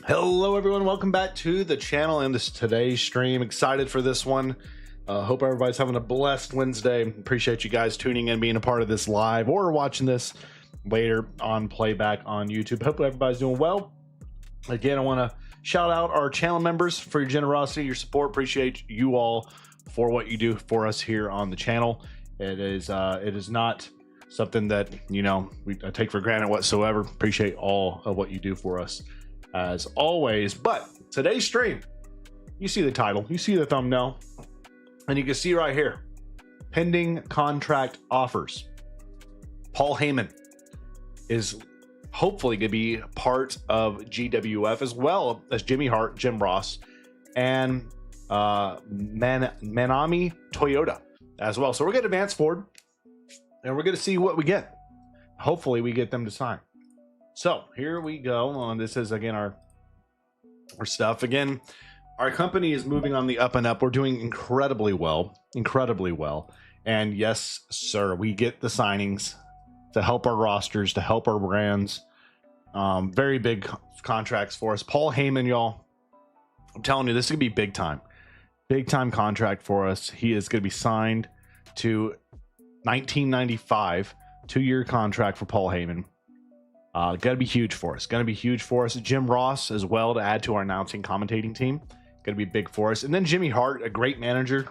Hello everyone, welcome back to the channel and this today's stream. Excited for this one. Hope everybody's having a blessed Wednesday. Appreciate you guys tuning in, being a part of this live or watching this later on playback on YouTube. Hope everybody's doing well. Again, I want to shout out our channel members for your generosity, your support. Appreciate you all for what you do for us here on the channel. It is not something that we take for granted whatsoever. Appreciate all of what you do for us as always. But today's stream, you see the title, you see the thumbnail, and you can see right here, pending contract offers. Paul Heyman is hopefully going to be part of GWF, as well as Jimmy Hart, Jim Ross, and Manami Toyota as well. So we're going to advance forward and we're going to see what we get. Hopefully we get them to sign. So here we go. This is again our stuff. Again, our company is moving on the up and up. We're doing incredibly well. And yes, sir, we get the signings to help our rosters, to help our brands. Very big contracts for us. Paul Heyman, y'all, I'm telling you, this is gonna be big time contract for us. He is gonna be signed to 1995 2-year contract for Paul Heyman. Gonna be huge for us. Jim Ross as well, to add to our announcing commentating team. Gonna be big for us. And then Jimmy Hart, a great manager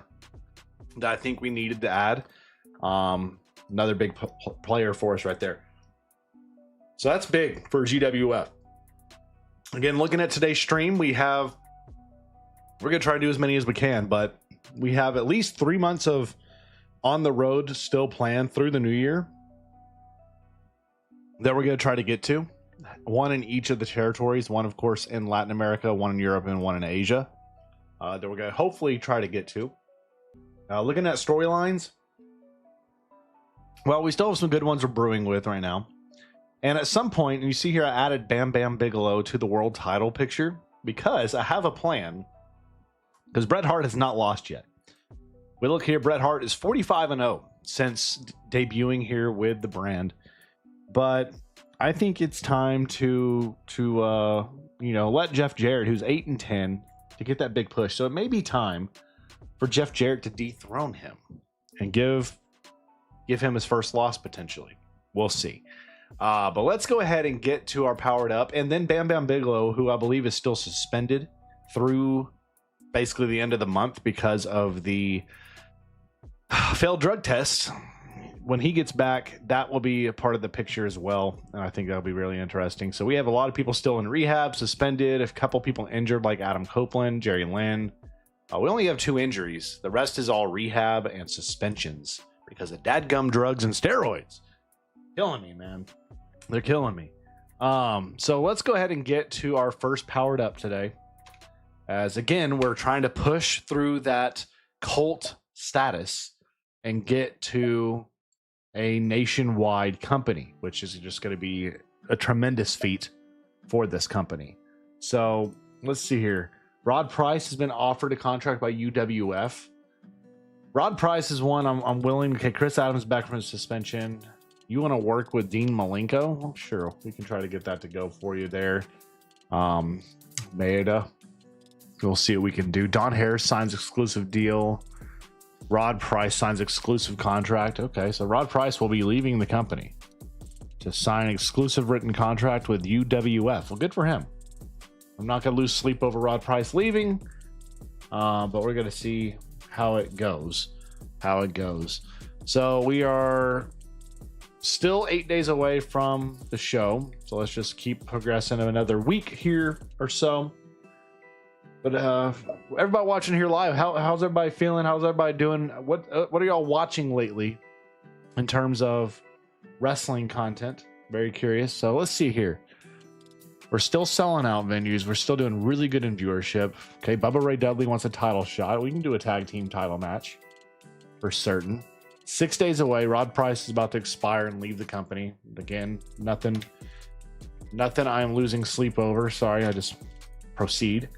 that I think we needed to add. Another big player for us right there. So that's big for GWF. Again, looking at today's stream, we're gonna try to do as many as we can, but we have at least 3 months of on the road still planned through the new year that we're going to try to get to. One in each of the territories, one of course in Latin America, one in Europe, and one in Asia, that we're going to hopefully try to get to. Looking at storylines, well, we still have some good ones we're brewing with right now. And at some point, and you see here, I added Bam Bam Bigelow to the world title picture because I have a plan, because Bret Hart has not lost yet. We look here, Bret Hart is 45-0 since debuting here with the brand. But I think it's time to let Jeff Jarrett, who's 8-10, to get that big push. So it may be time for Jeff Jarrett to dethrone him and give him his first loss potentially. We'll see. But let's go ahead and get to our powered up, and then Bam Bam Bigelow, who I believe is still suspended through basically the end of the month because of the failed drug test. When he gets back, that will be a part of the picture as well, and I think that'll be really interesting. So we have a lot of people still in rehab, suspended, a couple people injured like Adam Copeland, Jerry Lynn. We only have 2 injuries. The rest is all rehab and suspensions because of dadgum drugs and steroids. Killing me, man. They're killing me. So let's go ahead and get to our first powered up today. As again, we're trying to push through that cult status and get to a nationwide company, which is just going to be a tremendous feat for this company. So let's see here. Rod Price has been offered a contract by UWF. Rod Price is one I'm willing. Okay, Chris Adams back from his suspension. You want to work with Dean Malenko? Well, sure, we can try to get that to go for you there. Maeda, we'll see what we can do. Don Harris signs exclusive deal. Rod Price signs exclusive contract. Okay, so Rod Price will be leaving the company to sign exclusive written contract with UWF. Well, good for him. I'm not going to lose sleep over Rod Price leaving, but we're going to see how it goes. So we are still 8 days away from the show, so let's just keep progressing another week here or so. But everybody watching here live, how's everybody feeling? How's everybody doing? What are y'all watching lately in terms of wrestling content? Very curious. So let's see here. We're still selling out venues. We're still doing really good in viewership. Okay, Bubba Ray Dudley wants a title shot. We can do a tag team title match for certain. 6 days away. Rod Price is about to expire and leave the company. Again, nothing I am losing sleep over. Sorry, I just proceed.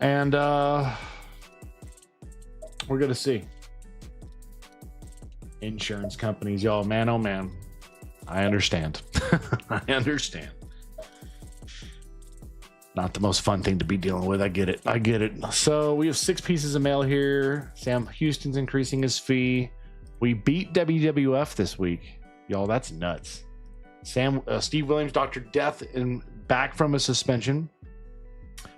And we're gonna see. Insurance companies, y'all, man, oh man. I understand. I understand. not the most fun thing to be dealing with. I get it. I get it. So we have 6 pieces of mail here. Sam Houston's increasing his fee. We beat WWF this week. Y'all, that's nuts. Steve Williams, Dr. Death, back from a suspension.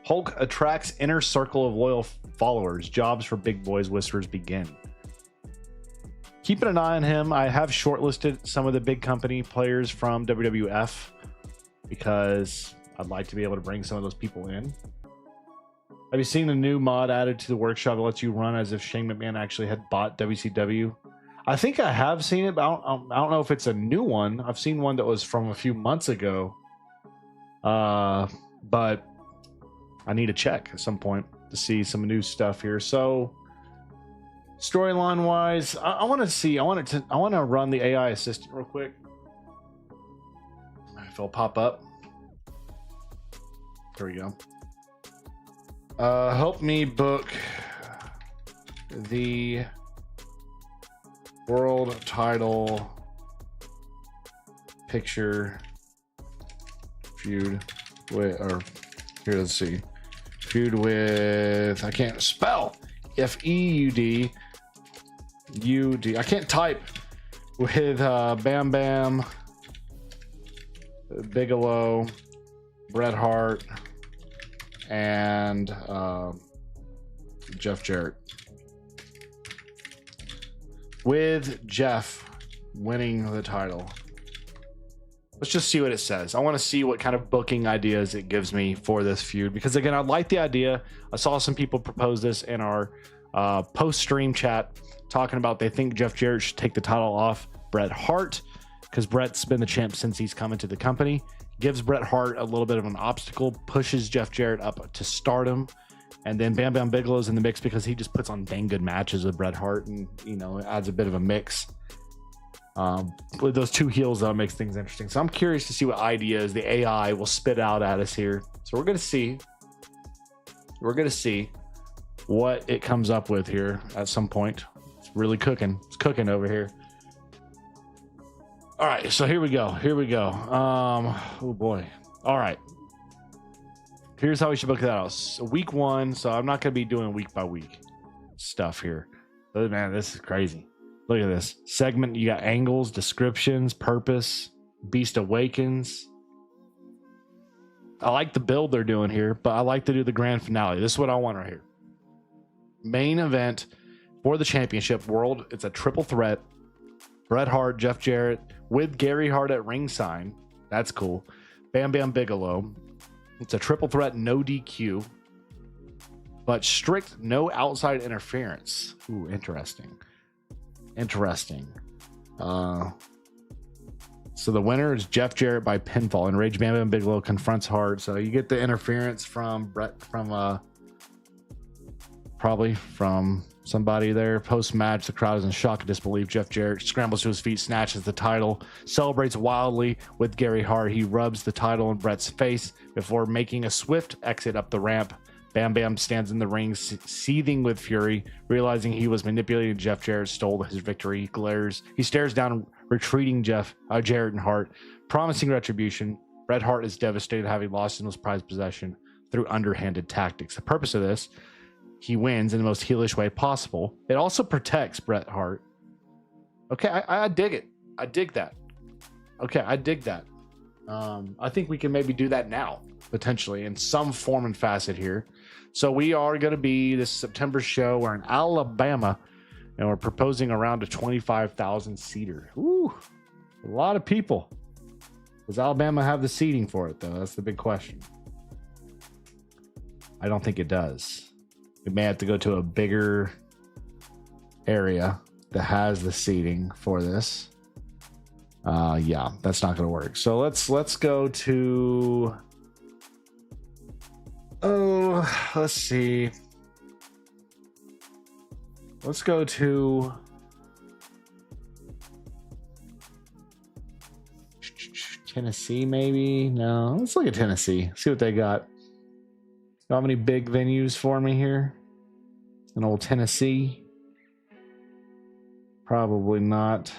Hulk attracts inner circle of loyal followers. Jobs for big boys, whispers begin. Keeping an eye on him. I have shortlisted some of the big company players from WWF because I'd like to be able to bring some of those people in. Have you seen the new mod added to the workshop that lets you run as if Shane McMahon actually had bought WCW? I think I have seen it, but I don't know if it's a new one. I've seen one that was from a few months ago. But I need to check at some point to see some new stuff here. So storyline wise, I want to run the AI assistant real quick. If it'll pop up. There we go. Help me book the world title picture feud with, or here, let's see, feud with, I can't spell, FEUD UD, I can't type, with Bam Bam Bigelow, Bret Hart, and Jeff Jarrett, with Jeff winning the title. Let's just see what it says. I want to see what kind of booking ideas it gives me for this feud, because again, I like the idea. I saw some people propose this in our post-stream chat, talking about they think Jeff Jarrett should take the title off Bret Hart, because Bret's been the champ since he's come into the company. Gives Bret Hart a little bit of an obstacle, pushes Jeff Jarrett up to stardom, and then Bam Bam Bigelow's in the mix because he just puts on dang good matches with Bret Hart, and it adds a bit of a mix. With those two heels, though, it makes things interesting. So I'm curious to see what ideas the AI will spit out at us here. So we're gonna see. We're gonna see what it comes up with here at some point. It's really cooking. It's cooking over here. All right, so here we go. Here we go. Oh boy. All right. Here's how we should book that out. So week 1. So I'm not gonna be doing week by week stuff here. But man, this is crazy. Look at this segment. You got angles, descriptions, purpose, Beast Awakens. I like the build they're doing here, but I like to do the grand finale. This is what I want right here. Main event for the championship world. It's a triple threat. Bret Hart, Jeff Jarrett, with Gary Hart at ringside. That's cool. Bam Bam Bigelow. It's a triple threat, no DQ, but strict no outside interference. Ooh, interesting. Interesting. So the winner is Jeff Jarrett by pinfall. Enraged Bam Bam Bigelow confronts Hart. So you get the interference from Bret, probably from somebody there. Post-match, the crowd is in shock and disbelief. Jeff Jarrett scrambles to his feet, snatches the title, celebrates wildly with Gary Hart. He rubs the title in Bret's face before making a swift exit up the ramp. Bam Bam stands in the ring, seething with fury, realizing he was manipulated. Jeff Jarrett stole his victory. He stares down retreating Jarrett and Hart, promising retribution. Bret Hart is devastated, having lost his most prized possession through underhanded tactics. The purpose of this, he wins in the most heelish way possible. It also protects Bret Hart. Okay, I dig it. I dig that. Okay, I dig that. I think we can maybe do that now, potentially, in some form and facet here. So we are going to be this September show. We're in Alabama, and we're proposing around a 25,000 seater. Ooh, a lot of people. Does Alabama have the seating for it, though? That's the big question. I don't think it does. We may have to go to a bigger area that has the seating for this. Yeah, that's not going to work. So let's go to, let's see. Let's go to Tennessee, maybe. No, let's look at Tennessee. See what they got. You have any big venues for me here in old Tennessee? Probably not.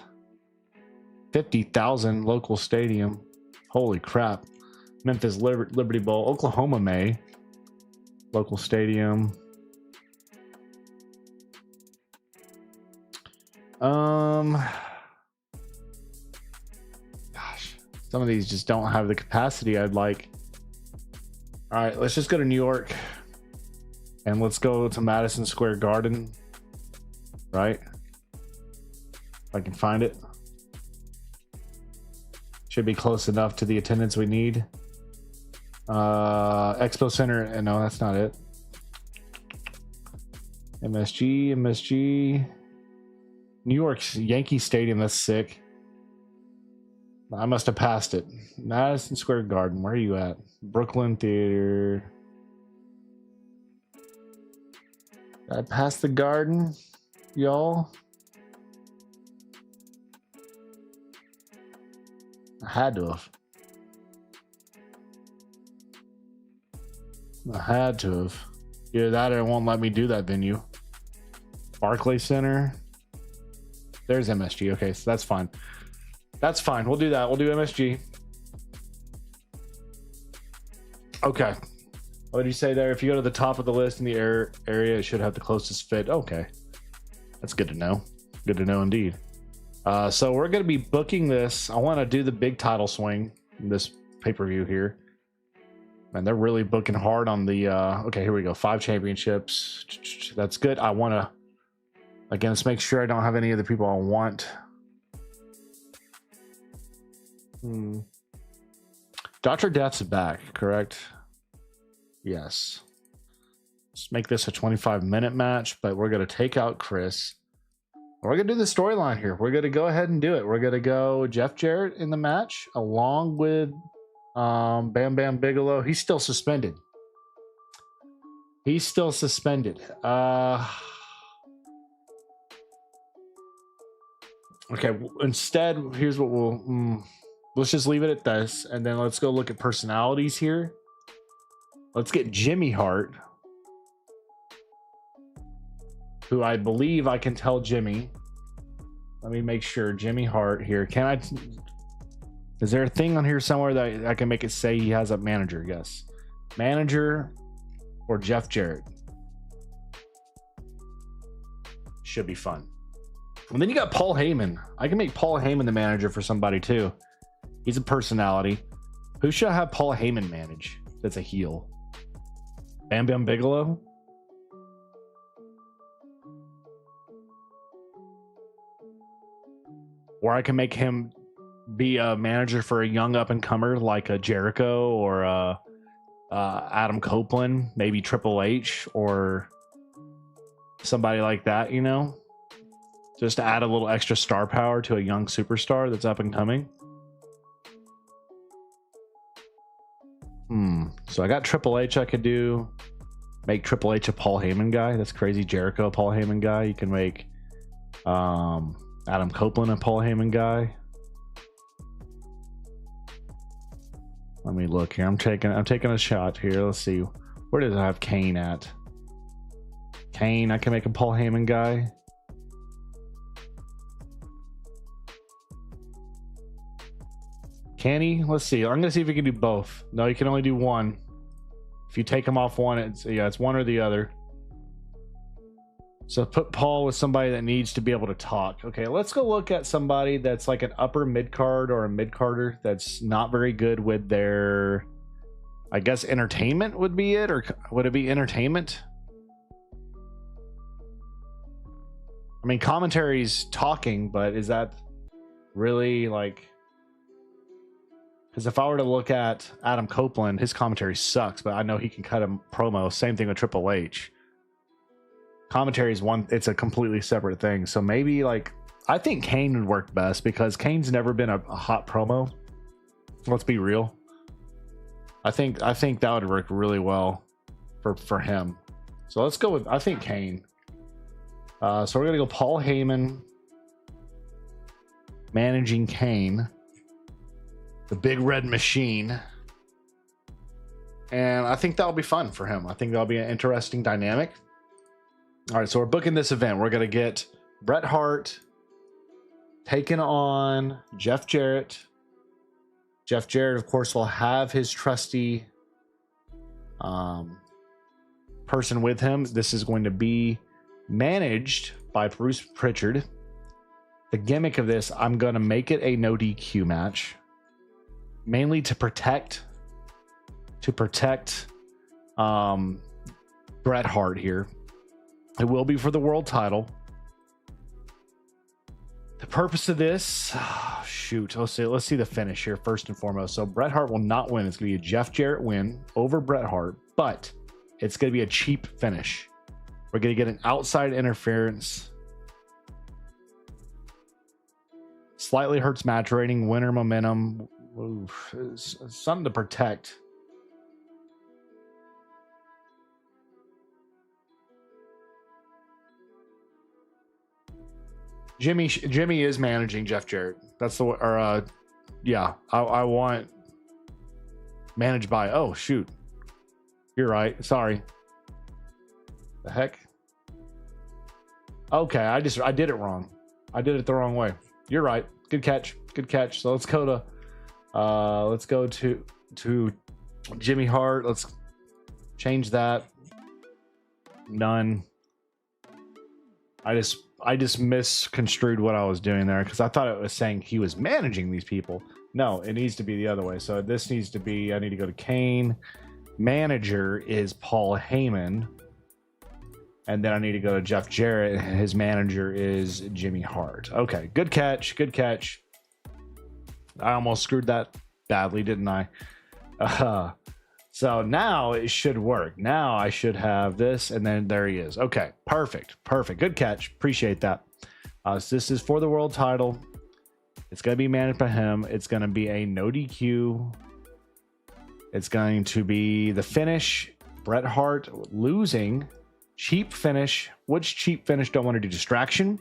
50,000 local stadium. Holy crap. Memphis Liberty Bowl. Oklahoma May. Local stadium. Gosh, some of these just don't have the capacity I'd like. All right, let's just go to New York. And let's go to Madison Square Garden. Right? If I can find it. Should be close enough to the attendance we need. Expo Center. No, that's not it. MSG. New York's Yankee Stadium. That's sick. I must have passed it. Madison Square Garden. Where are you at? Brooklyn Theater. Did I pass the Garden, y'all? I had to have. Either that or it won't let me do that venue. Barclays Center. There's MSG. Okay, so that's fine. That's fine. We'll do that. We'll do MSG. Okay. What did you say there? If you go to the top of the list in the area, it should have the closest fit. Okay. That's good to know. Good to know indeed. So we're going to be booking this. I want to do the big title swing in this pay-per-view here. Man, they're really booking hard on the... okay, here we go. 5 championships. That's good. I want to... Again, let's make sure I don't have any other people I want. Dr. Death's back, correct? Yes. Let's make this a 25-minute match, but we're going to take out Chris. We're going to do the storyline here. We're going to go ahead and do it. We're going to go Jeff Jarrett in the match along with Bam Bam Bigelow. He's still suspended. Okay, instead, here's what we'll... let's just leave it at this, and then let's go look at personalities here. Let's get Jimmy Hart, who I believe I can tell Jimmy. Let me make sure. Jimmy Hart here. Can I... Is there a thing on here somewhere that I can make it say he has a manager? Yes. Manager or Jeff Jarrett. Should be fun. And then you got Paul Heyman. I can make Paul Heyman the manager for somebody too. He's a personality. Who should I have Paul Heyman manage? That's a heel. Bam Bam Bigelow? Or I can make him be a manager for a young up-and-comer like a Jericho or Adam Copeland, maybe Triple H or somebody like that, you know? Just to add a little extra star power to a young superstar that's up and coming. So I got Triple H I could do. Make Triple H a Paul Heyman guy. That's crazy. Jericho a Paul Heyman guy. You can make Adam Copeland a Paul Heyman guy. Let me look here. I'm taking a shot here. Let's see. Where does I have Kane at? Kane, I can make a Paul Heyman guy. Can he? Let's see. I'm gonna see if he can do both. No, he can only do one. If you take him off one, it's one or the other. So put Paul with somebody that needs to be able to talk. Okay, let's go look at somebody that's like an upper mid card or a mid carder that's not very good with their, I guess entertainment would be it, or would it be entertainment? I mean, commentary's talking, but is that really like? Because if I were to look at Adam Copeland, his commentary sucks, but I know he can cut a promo. Same thing with Triple H. Commentary is one, it's a completely separate thing. So maybe like, I think Kane would work best because Kane's never been a hot promo. Let's be real. I think that would work really well for him. So let's go with, I think Kane. So we're going to go Paul Heyman managing Kane. The big red machine. And I think that'll be fun for him. I think that'll be an interesting dynamic. All right, so we're booking this event. We're going to get Bret Hart taking on Jeff Jarrett Jeff Jarrett, of course, will have his trusty person with him. This is going to be managed by Bruce Pritchard. The gimmick of this, I'm going to make it a no DQ match, mainly to protect Bret Hart here. It will be for the world title. The purpose of this, shoot, let's see the finish here first and foremost. So Bret Hart will not win. It's going to be a Jeff Jarrett win over Bret Hart, but it's going to be a cheap finish. We're going to get an outside interference. Slightly hurts match rating, winner momentum. Oof, something to protect. Jimmy is managing Jeff Jarrett. That's the or yeah. I want managed by. Oh shoot, you're right. Sorry. The heck. Okay, I did it wrong. I did it the wrong way. You're right. Good catch. Good catch. So let's go to Jimmy Hart. Let's change that. None. I just misconstrued what I was doing there because I thought it was saying he was managing these people. No, it needs to be the other way. So this needs to be, I need to go to Kane. Manager is Paul Heyman. And then I need to go to Jeff Jarrett. His manager is Jimmy Hart. Okay, good catch. Good catch. I almost screwed that badly, didn't I? So now it should work. Now I should have this, and then there he is. Okay, perfect. Perfect. Good catch. Appreciate that. So this is for the world title. It's going to be managed by him. It's going to be a no DQ. It's going to be the finish. Bret Hart losing. Cheap finish. Which cheap finish don't want to do? Distraction.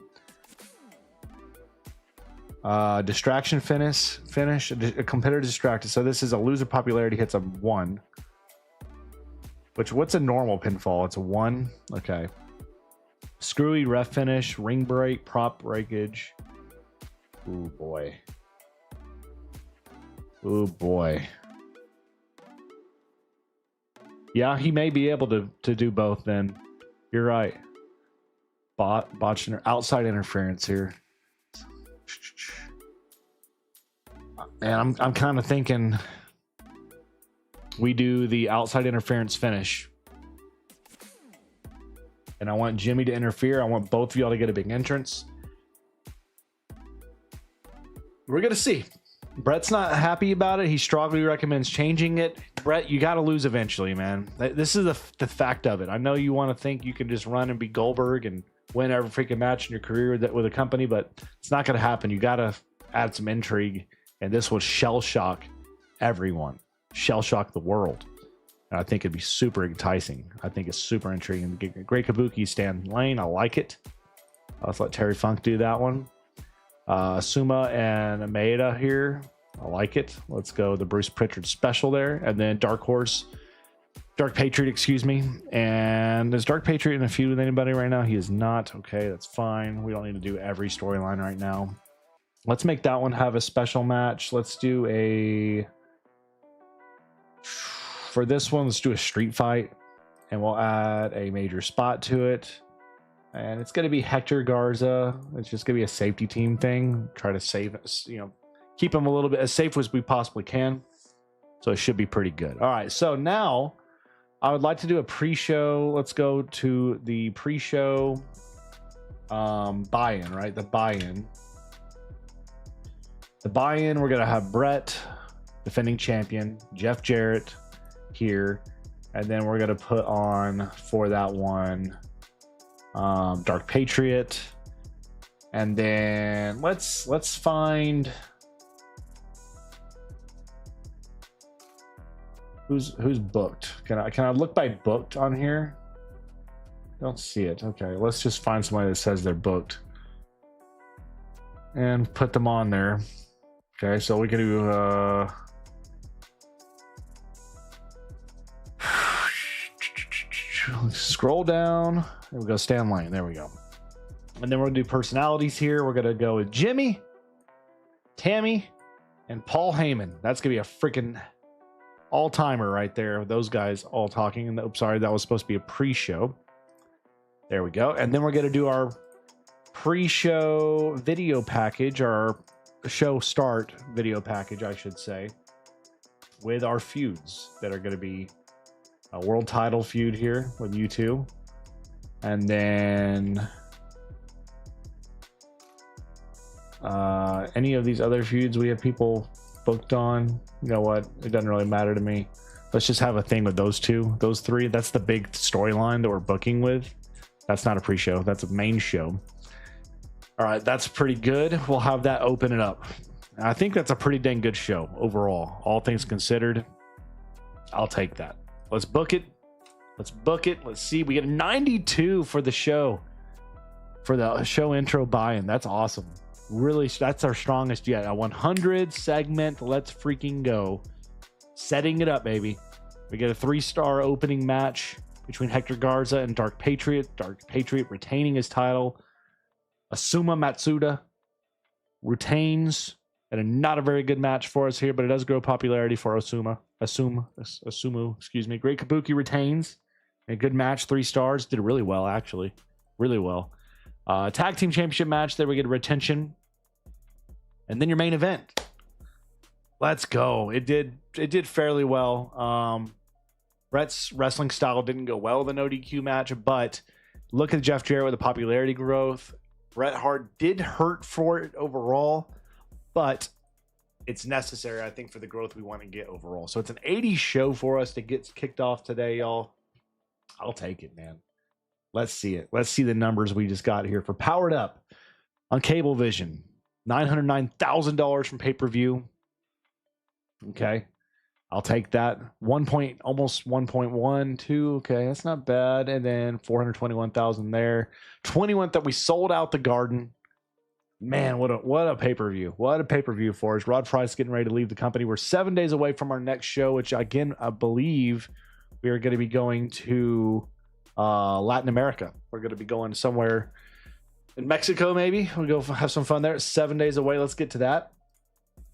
Distraction finish. A competitor distracted. So this is a loser popularity hits a 1. What's a normal pinfall? It's a 1. Okay. Screwy ref finish. Ring break. Prop breakage. Ooh boy. Ooh boy. Yeah, he may be able to do both then. You're right. Botched outside interference here. And I'm kind of thinking we do the outside interference finish. And I want Jimmy to interfere. I want both of y'all to get a big entrance. We're going to see. Bret's not happy about it. He strongly recommends changing it. Bret, you got to lose eventually, man. This is the fact of it. I know you want to think you can just run and be Goldberg and win every freaking match in your career with a company, but it's not going to happen. You got to add some intrigue, and this will shell shock everyone, shell shock the world. And I think it'd be super enticing. I think it's super intriguing. Great Kabuki stand lane. I like it. Let's let Terry Funk do that one. Suma and Maeda here. I like it. Let's go the Bruce Pritchard special there. And then Dark Patriot, excuse me. And is Dark Patriot in a feud with anybody right now? He is not. Okay, that's fine. We don't need to do every storyline right now. Let's make that one have a special match. Let's do for this one, let's do a street fight. And we'll add a major spot to it. And it's going to be Hector Garza. It's just going to be a safety team thing. Try to save us, keep him a little bit as safe as we possibly can. So it should be pretty good. All right. So now I would like to do a pre-show. Let's go to the pre-show buy-in, right? The buy-in. The buy-in, we're going to have Bret, defending champion, Jeff Jarrett here. And then we're going to put on for that one Dark Patriot, and then let's find who's booked. Can I look by booked on here? Don't see it. Okay, let's just find somebody that says they're booked and put them on there. Okay, so we can do scroll down. There we go, Stan Lane. There we go. And then we're going to do personalities here. We're going to go with Jimmy, Tammy, and Paul Heyman. That's going to be a freaking all-timer right there. Those guys all talking. And oops, sorry, that was supposed to be a pre-show. There we go. And then we're going to do our pre-show video package, our show start video package, I should say, with our feuds that are going to be a world title feud here with you two. And then any of these other feuds we have people booked on, you know what? It doesn't really matter to me. Let's just have a thing with those two, those three. That's the big storyline that we're booking with. That's not a pre-show. That's a main show. All right, that's pretty good. We'll have that open it up. I think that's a pretty dang good show overall. All things considered, I'll take that. Let's book it. Let's book it. Let's see. We get a 92 for the show. For the show intro buy-in. That's awesome. Really, that's our strongest yet. A 100 segment. Let's freaking go. Setting it up, baby. We get a 3-star opening match between Hector Garza and Dark Patriot. Dark Patriot retaining his title. Asuma Matsuda retains. And not a very good match for us here, but it does grow popularity for Asumu, excuse me. Great Kabuki retains. A good match, 3 stars. Did really well, actually. Really well. Tag team championship match. There we get a retention. And then your main event. Let's go. It did fairly well. Brett's wrestling style didn't go well with an ODQ match, but look at Jeff Jarrett with the popularity growth. Bret Hart did hurt for it overall, but it's necessary, I think, for the growth we want to get overall. So it's an 80 show for us to get kicked off today, y'all. I'll take it, man. Let's see it. Let's see the numbers we just got here for Powered Up on Cablevision. $909,000 from pay-per-view. Okay. I'll take that. Almost 1.12. Okay, that's not bad. And then 421,000 there. 21 that we sold out the Garden. Man, what a pay-per-view. What a pay-per-view for us. Rod Price getting ready to leave the company. We're 7 days away from our next show, which again, I believe we are going to be going to Latin America. We're going to be going somewhere in Mexico, maybe. We'll go have some fun there. 7 days away. Let's get to that.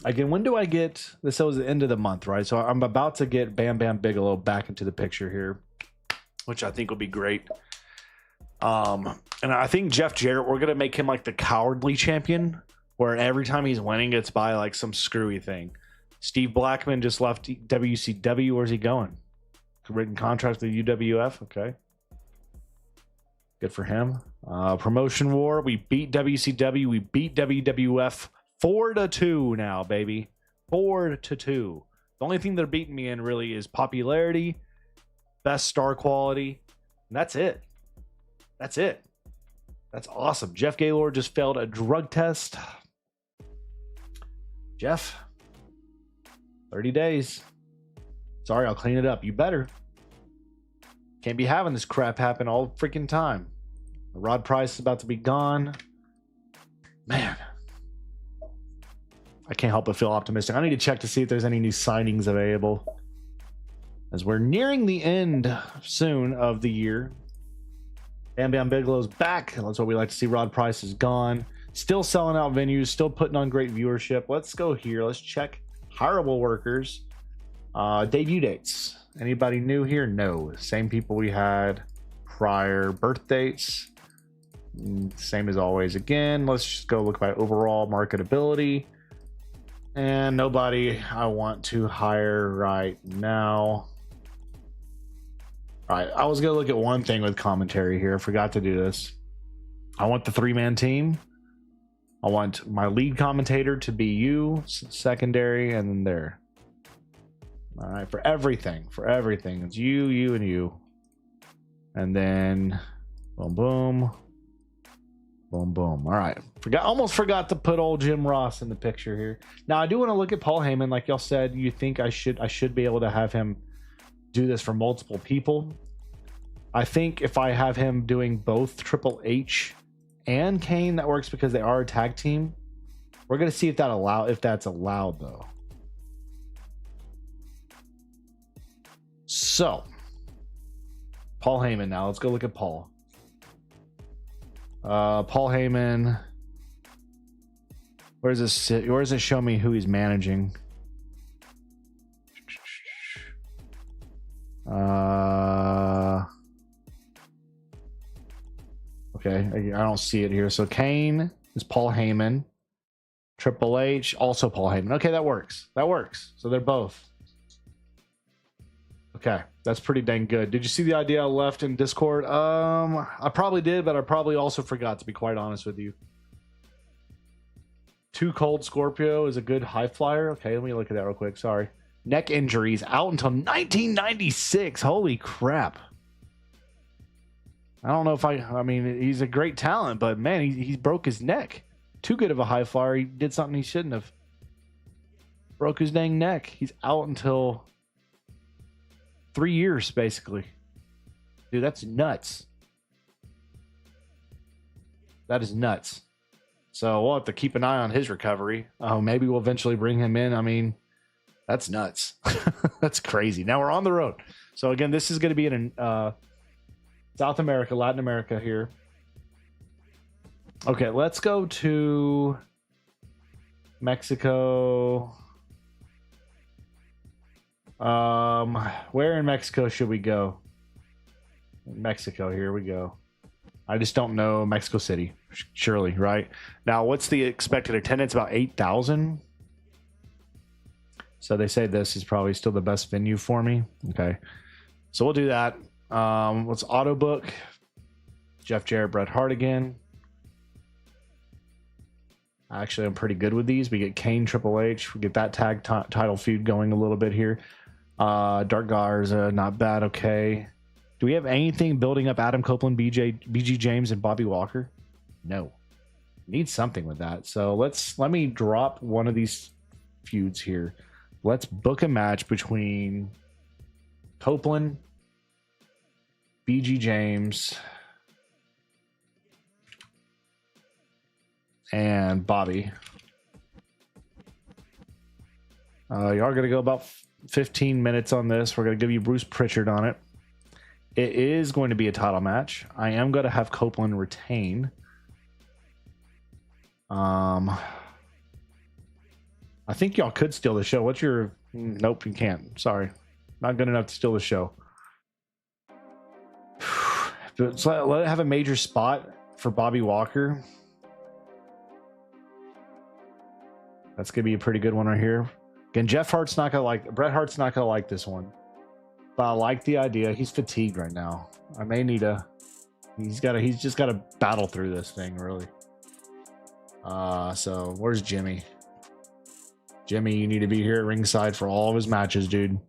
Again, when do I get this? Was the end of the month, right? So I'm about to get Bam Bam Bigelow back into the picture here, which I think will be great. And I think Jeff Jarrett, we're gonna make him like the cowardly champion, where every time he's winning, it's by like some screwy thing. Steve Blackman just left WCW. Where's he going? Written contract with UWF. Okay, good for him. Promotion war. We beat WCW. We beat WWF. 4-2 now, baby. 4-2. The only thing they're beating me in really is popularity, best star quality, and that's it. That's it. That's awesome. Jeff Gaylord just failed a drug test. Jeff, 30 days. Sorry, I'll clean it up. You better. Can't be having this crap happen all freaking time. Rod Price is about to be gone. Man. I can't help but feel optimistic. I need to check to see if there's any new signings available, as we're nearing the end soon of the year. Bam Bam Bigelow's back. That's what we like to see. Rod Price is gone. Still selling out venues. Still putting on great viewership. Let's go here. Let's check hireable workers. Debut dates. Anybody new here? No. Same people we had prior. Birth dates. Same as always. Again, let's just go look by overall marketability. And nobody I want to hire right now. All right, I was going to look at one thing with commentary here. I forgot to do this. I want the 3-man team. I want my lead commentator to be you, secondary, and then there. All right, for everything. It's you, and you. And then, boom, boom. Boom, boom. All right. Almost forgot to put old Jim Ross in the picture here. Now, I do want to look at Paul Heyman. Like y'all said, you think I should be able to have him do this for multiple people. I think if I have him doing both Triple H and Kane, that works because they are a tag team. We're going to see if that's allowed, though. So, Paul Heyman now. Let's go look at Paul. Paul Heyman. Where does this sit? Where does it show me who he's managing? Okay, I don't see it here. So Kane is Paul Heyman. Triple H, also Paul Heyman. Okay, that works. That works. So they're both. Okay, that's pretty dang good. Did you see the idea I left in Discord? I probably did, but I probably also forgot, to be quite honest with you. Too Cold Scorpio is a good high flyer. Okay, let me look at that real quick. Sorry. Neck injuries out until 1996. Holy crap. I don't know if I mean, he's a great talent, but man, he broke his neck. Too good of a high flyer. He did something he shouldn't have. Broke his dang neck. He's out until 3 years, basically. Dude, that's nuts. That is nuts. So we'll have to keep an eye on his recovery. Maybe we'll eventually bring him in. I mean, that's nuts. That's crazy. Now we're on the road. So again, this is going to be in South America, Latin America here. Okay, let's go to Mexico. Where in Mexico should we go? Mexico, here we go. I just don't know Mexico City, surely, right? Now, what's the expected attendance? About 8,000. So they say this is probably still the best venue for me. Okay, so we'll do that. Let's auto book. Jeff Jarrett, Bret Hart again. Actually, I'm pretty good with these. We get Kane, Triple H. We get that tag title feud going a little bit here. Dark Garza, not bad. Okay. Do we have anything building up Adam Copeland, BG James, and Bobby Walker? No. Need something with that. So let me drop one of these feuds here. Let's book a match between Copeland, BG James, and Bobby. Y'all gonna go about 15 minutes on this. We're gonna give you Bruce Pritchard on it. It is going to be a title match. I am going to have Copeland retain. I think y'all could steal the show. What's your... Nope, you can't. Sorry. Not good enough to steal the show. But let it have a major spot for Bobby Walker. That's going to be a pretty good one right here. Again, Bret Hart's not going to like this one. But I like the idea. He's fatigued right now. I may need he's just got to battle through this thing, really. So where's Jimmy? Jimmy, you need to be here at ringside for all of his matches, dude.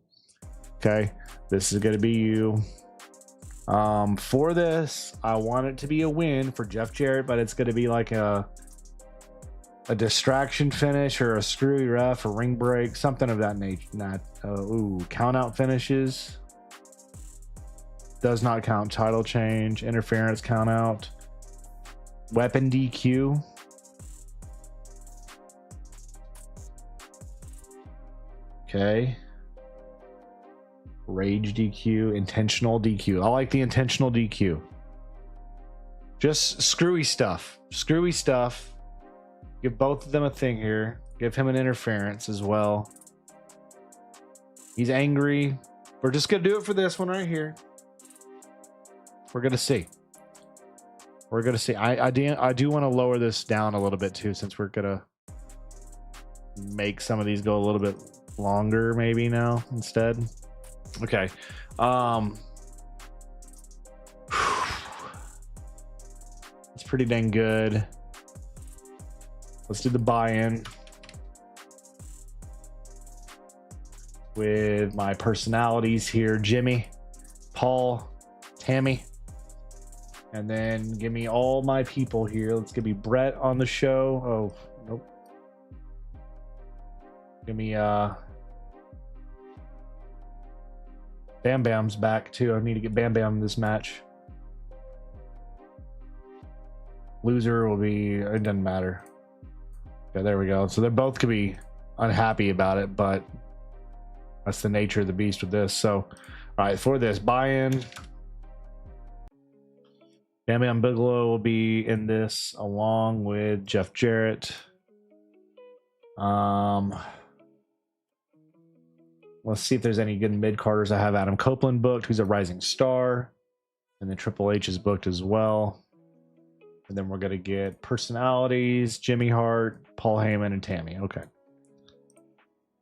Okay, this is gonna be you. For this, I want it to be a win for Jeff Jarrett, but it's gonna be like a distraction finish or a screwy ref or ring break, something of that nature. Count out finishes. Does not count. Title change, interference, count out, weapon DQ. Okay. Rage DQ, intentional DQ. I like the intentional DQ. Just screwy stuff. Screwy stuff. Give both of them a thing here. Give him an interference as well. He's angry. We're just going to do it for this one right here. We're going to see. We're going to see. I do want to lower this down a little bit too, since we're going to make some of these go a little bit longer maybe now instead. Okay. It's pretty dang good. Let's do the buy-in with my personalities here. Jimmy, Paul, Tammy. And then give me all my people here. Let's give me Brett on the show. Oh, nope. Give me Bam Bam's back too. I need to get Bam Bam in this match. Loser will be, it doesn't matter. Okay, there we go. So they both could be unhappy about it, but that's the nature of the beast with this. So, all right, for this buy-in, Bam Bam Bigelow will be in this along with Jeff Jarrett. Let's see if there's any good mid-carders. I have Adam Copeland booked, who's a rising star. And then Triple H is booked as well. And then we're going to get personalities, Jimmy Hart, Paul Heyman, and Tammy. Okay.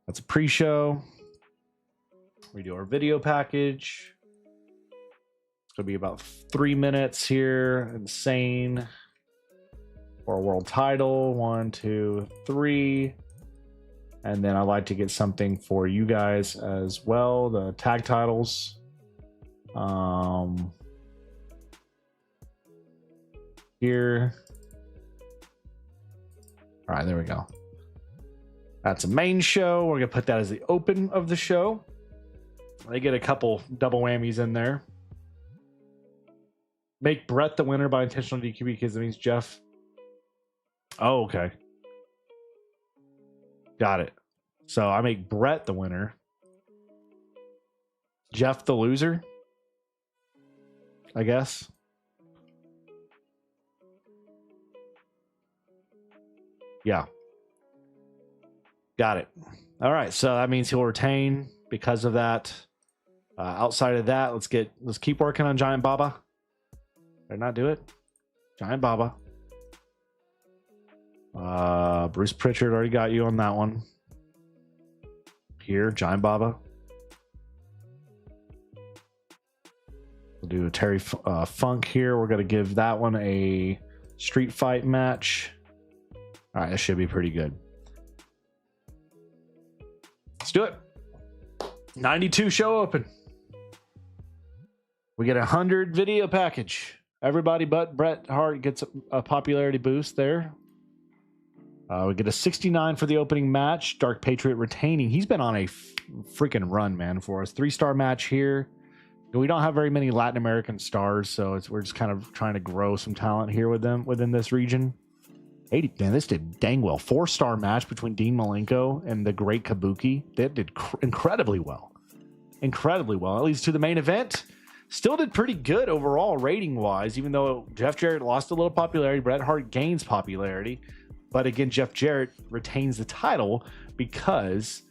That's a pre-show. We do our video package. It's going to be about 3 minutes here. Insane. For a world title. 1, 2, 3. And then I'd like to get something for you guys as well. The tag titles. Here. All right, there we go. That's a main show. We're going to put that as the open of the show. They get a couple double whammies in there. Make Brett the winner by intentional DQ because it means Jeff. Oh, okay. Got it. So I make Brett the winner. Jeff the loser, I guess. Yeah. Got it. All right. So that means he'll retain because of that. Outside of that, let's keep working on Giant Baba. Did I not do it? Giant Baba. Bruce Pritchard already got you on that one. Here, Giant Baba. We'll do a Terry Funk here. We're going to give that one a street fight match. All right, that should be pretty good. Let's do it. 92 show open. We get 100 video package. Everybody but Bret Hart gets a popularity boost there. We get a 69 for the opening match. Dark Patriot retaining. He's been on a freaking run, man, for us. 3-star match here. We don't have very many Latin American stars, so we're just kind of trying to grow some talent here with them within this region. 80, man, this did dang well. 4-star match between Dean Malenko and the Great Kabuki. That did incredibly well. Incredibly well. At least to the main event. Still did pretty good overall rating-wise, even though Jeff Jarrett lost a little popularity. Bret Hart gains popularity. But again, Jeff Jarrett retains the title because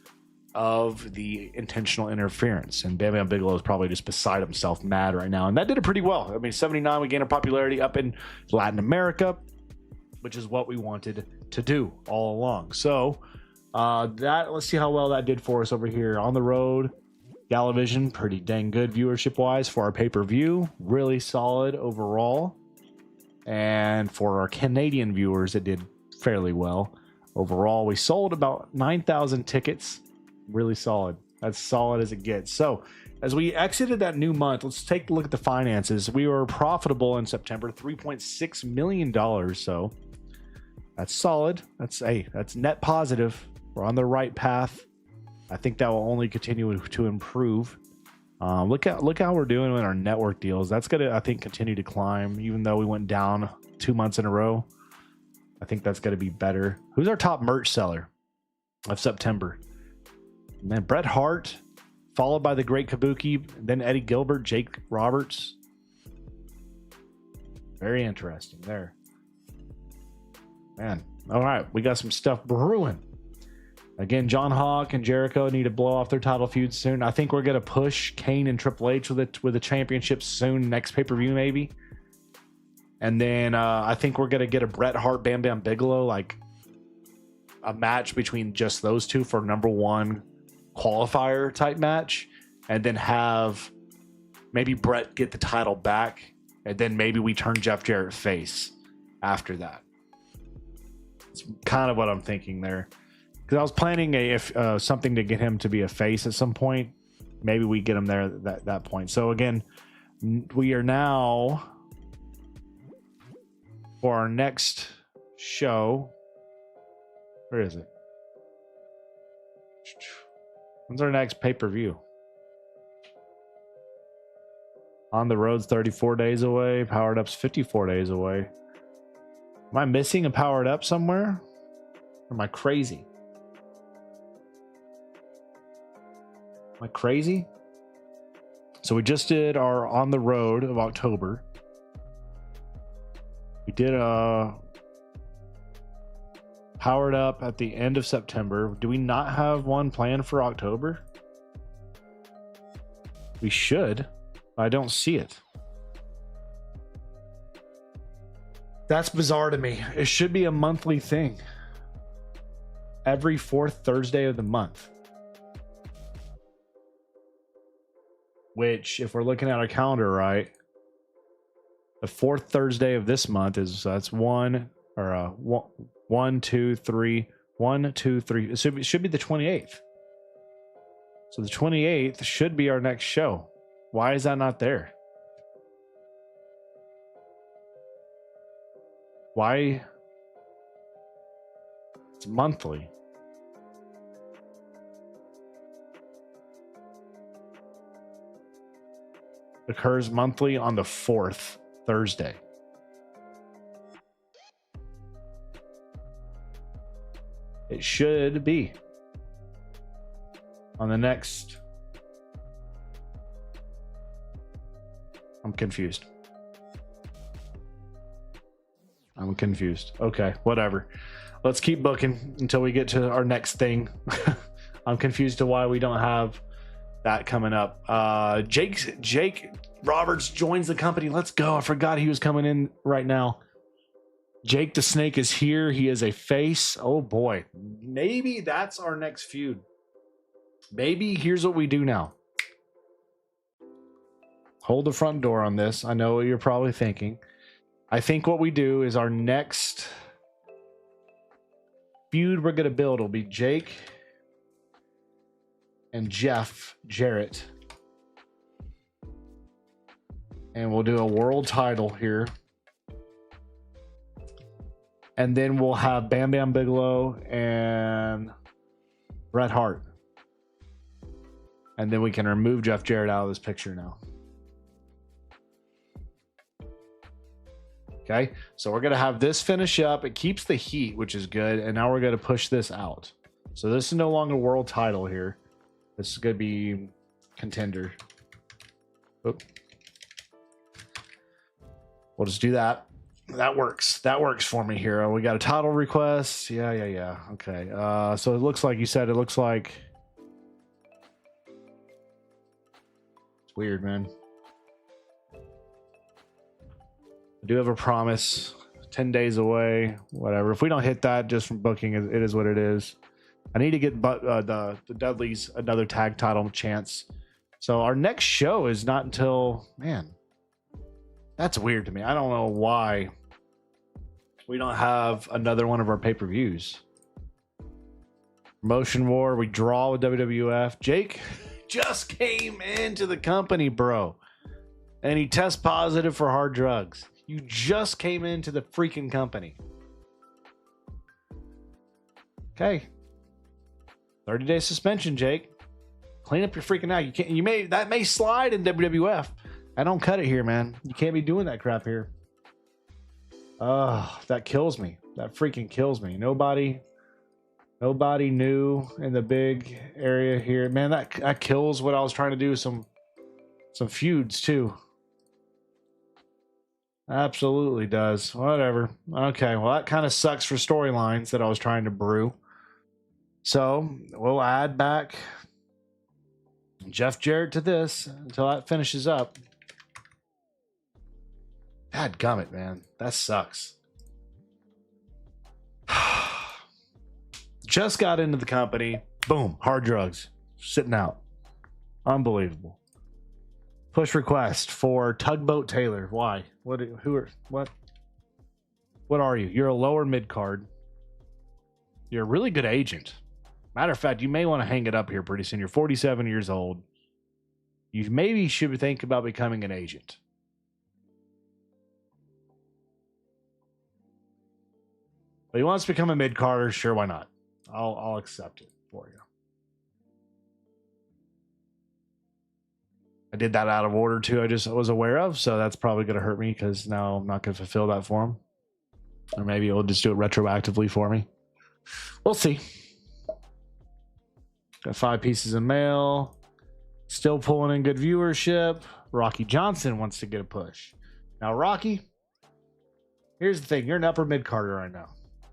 of the intentional interference. And Bam Bam Bigelow is probably just beside himself mad right now. And that did it pretty well. I mean, 79, we gained a popularity up in Latin America, which is what we wanted to do all along. So let's see how well that did for us over here on the road. Galavision, pretty dang good viewership wise for our pay-per-view. Really solid overall. And for our Canadian viewers, it did fairly well. Overall, we sold about 9,000 tickets. Really solid. That's solid as it gets. So as we exited that new month, let's take a look at the finances. We were profitable in September, $3.6 million. So that's solid. That's net positive. We're on the right path. I think that will only continue to improve. Look how we're doing with our network deals. That's gonna, I think, continue to climb, even though we went down 2 months in a row. I think that's gonna be better. Who's our top merch seller of September? Man, Bret Hart, followed by the Great Kabuki, then Eddie Gilbert, Jake Roberts. Very interesting there. Man, all right, we got some stuff brewing. Again, John Hawk and Jericho need to blow off their title feud soon. I think we're going to push Kane and Triple H with the championship soon, next pay-per-view maybe. And then I think we're going to get a Bret Hart, Bam Bam Bigelow, like a match between just those two for #1 qualifier type match. And then have maybe Bret get the title back. And then maybe we turn Jeff Jarrett face after that. It's kind of what I'm thinking there. Because I was planning something to get him to be a face at some point. Maybe we get him there at that point. So again, we are now for our next show. Where is it? When's our next pay-per-view? On the Road's 34 days away. Powered Up's 54 days away. Am I missing a Powered Up somewhere? Or am I crazy? Am I crazy? So we just did our On the Road of October. We did a powered up at the end of September. Do we not have one planned for October? We should. I don't see it. That's bizarre to me. It should be a monthly thing. Every fourth Thursday of the month. Which, if we're looking at our calendar right, the fourth Thursday of this month is, that's 1, 2, 3. It should be the 28th. So the 28th should be our next show. Why is that not there? Why? It's monthly. Occurs monthly on the 4th Thursday. It should be on the next. I'm confused. Okay, whatever. Let's keep booking until we get to our next thing. I'm confused to why we don't have that coming up. Jake Roberts joins the company. Let's go. I forgot he was coming in right now. Jake the Snake is here. He is a face. Oh boy. Maybe that's our next feud. Maybe here's what we do now. Hold the front door on this. I know what you're probably thinking. I think what we do is our next feud we're going to build will be Jake and Jeff Jarrett. And we'll do a world title here. And then we'll have Bam Bam Bigelow and Bret Hart. And then we can remove Jeff Jarrett out of this picture now. Okay, so we're going to have this finish up. It keeps the heat, which is good. And now we're going to push this out. So this is no longer world title here. This is going to be contender. Oop. We'll just do that. That works. That works for me here. We got a title request. Yeah. Okay. So it looks like you said, it looks like. It's weird, man. I do have a promise, 10 days away, whatever. If we don't hit that just from booking, it is what it is. I need to get the Dudleys another tag title chance. So our next show is not until, man, that's weird to me. I don't know why we don't have another one of our pay-per-views. Promotion War, we draw with WWF. Jake just came into the company, bro. And he tests positive for hard drugs. You just came into the freaking company. Okay. 30-day suspension, Jake. Clean up your freaking out. That may slide in WWF. I don't cut it here, man. You can't be doing that crap here. That kills me. That freaking kills me. Nobody knew in the big area here. Man, that kills what I was trying to do. Some feuds too. Absolutely does. Whatever. Okay, well, that kind of sucks for storylines that I was trying to brew. So we'll add back Jeff Jarrett to this until that finishes up. Dadgummit, man. That sucks. Just got into the company. Boom. Hard drugs. Sitting out. Unbelievable. Push request for Tugboat Taylor. Why? What are you? You're a lower mid card. You're a really good agent. Matter of fact, you may want to hang it up here pretty soon. You're 47 years old. You maybe should think about becoming an agent. But he wants to become a mid carder. Sure, why not? I'll accept it for you. I did that out of order too. I just was aware of, so that's probably going to hurt me because now I'm not going to fulfill that for him. Or maybe it'll just do it retroactively for me. We'll see. Got 5 pieces of mail. Still pulling in good viewership. Rocky Johnson wants to get a push. Now, Rocky, here's the thing. You're an upper mid-carder right now,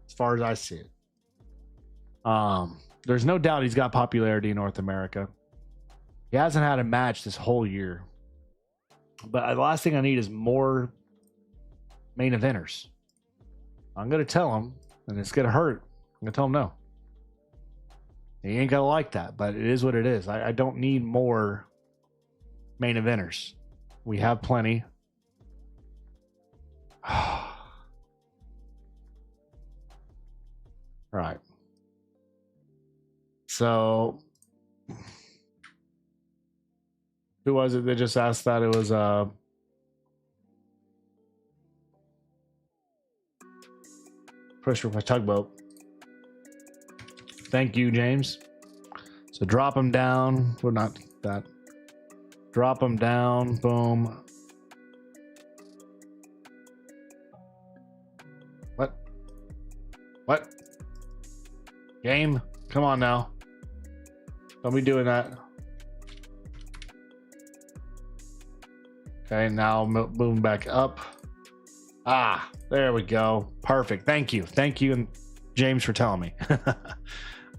as far as I see it. There's no doubt he's got popularity in North America. He hasn't had a match this whole year. But the last thing I need is more main eventers. I'm going to tell him, and it's going to hurt. I'm going to tell him no. He ain't going to like that, but it is what it is. I don't need more main eventers. We have plenty. Right. So, who was it that just asked that? It was Pusher for Tugboat. Thank you, James. So drop him down. Well, not that. Drop him down. Boom. What? Game? Come on now. Don't be doing that. Okay, now moving back up. Ah, there we go. Perfect. Thank you. Thank you, and James, for telling me.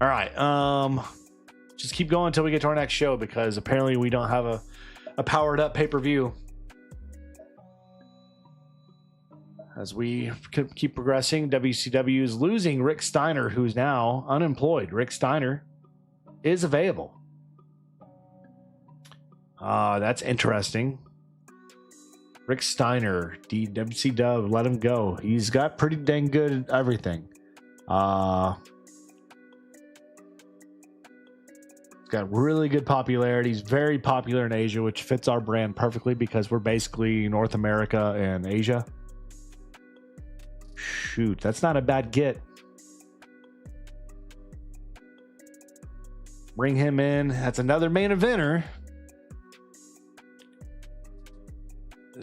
All right. Just keep going until we get to our next show, because apparently we don't have a powered up pay-per-view. As we keep progressing, WCW is losing Rick Steiner, who's now unemployed. Rick Steiner is available. That's interesting. Rick Steiner, WCW, let him go. He's got pretty dang good at everything. He's got really good popularity. He's very popular in Asia, which fits our brand perfectly because we're basically North America and Asia. Shoot, that's not a bad get. Bring him in. That's another main eventer.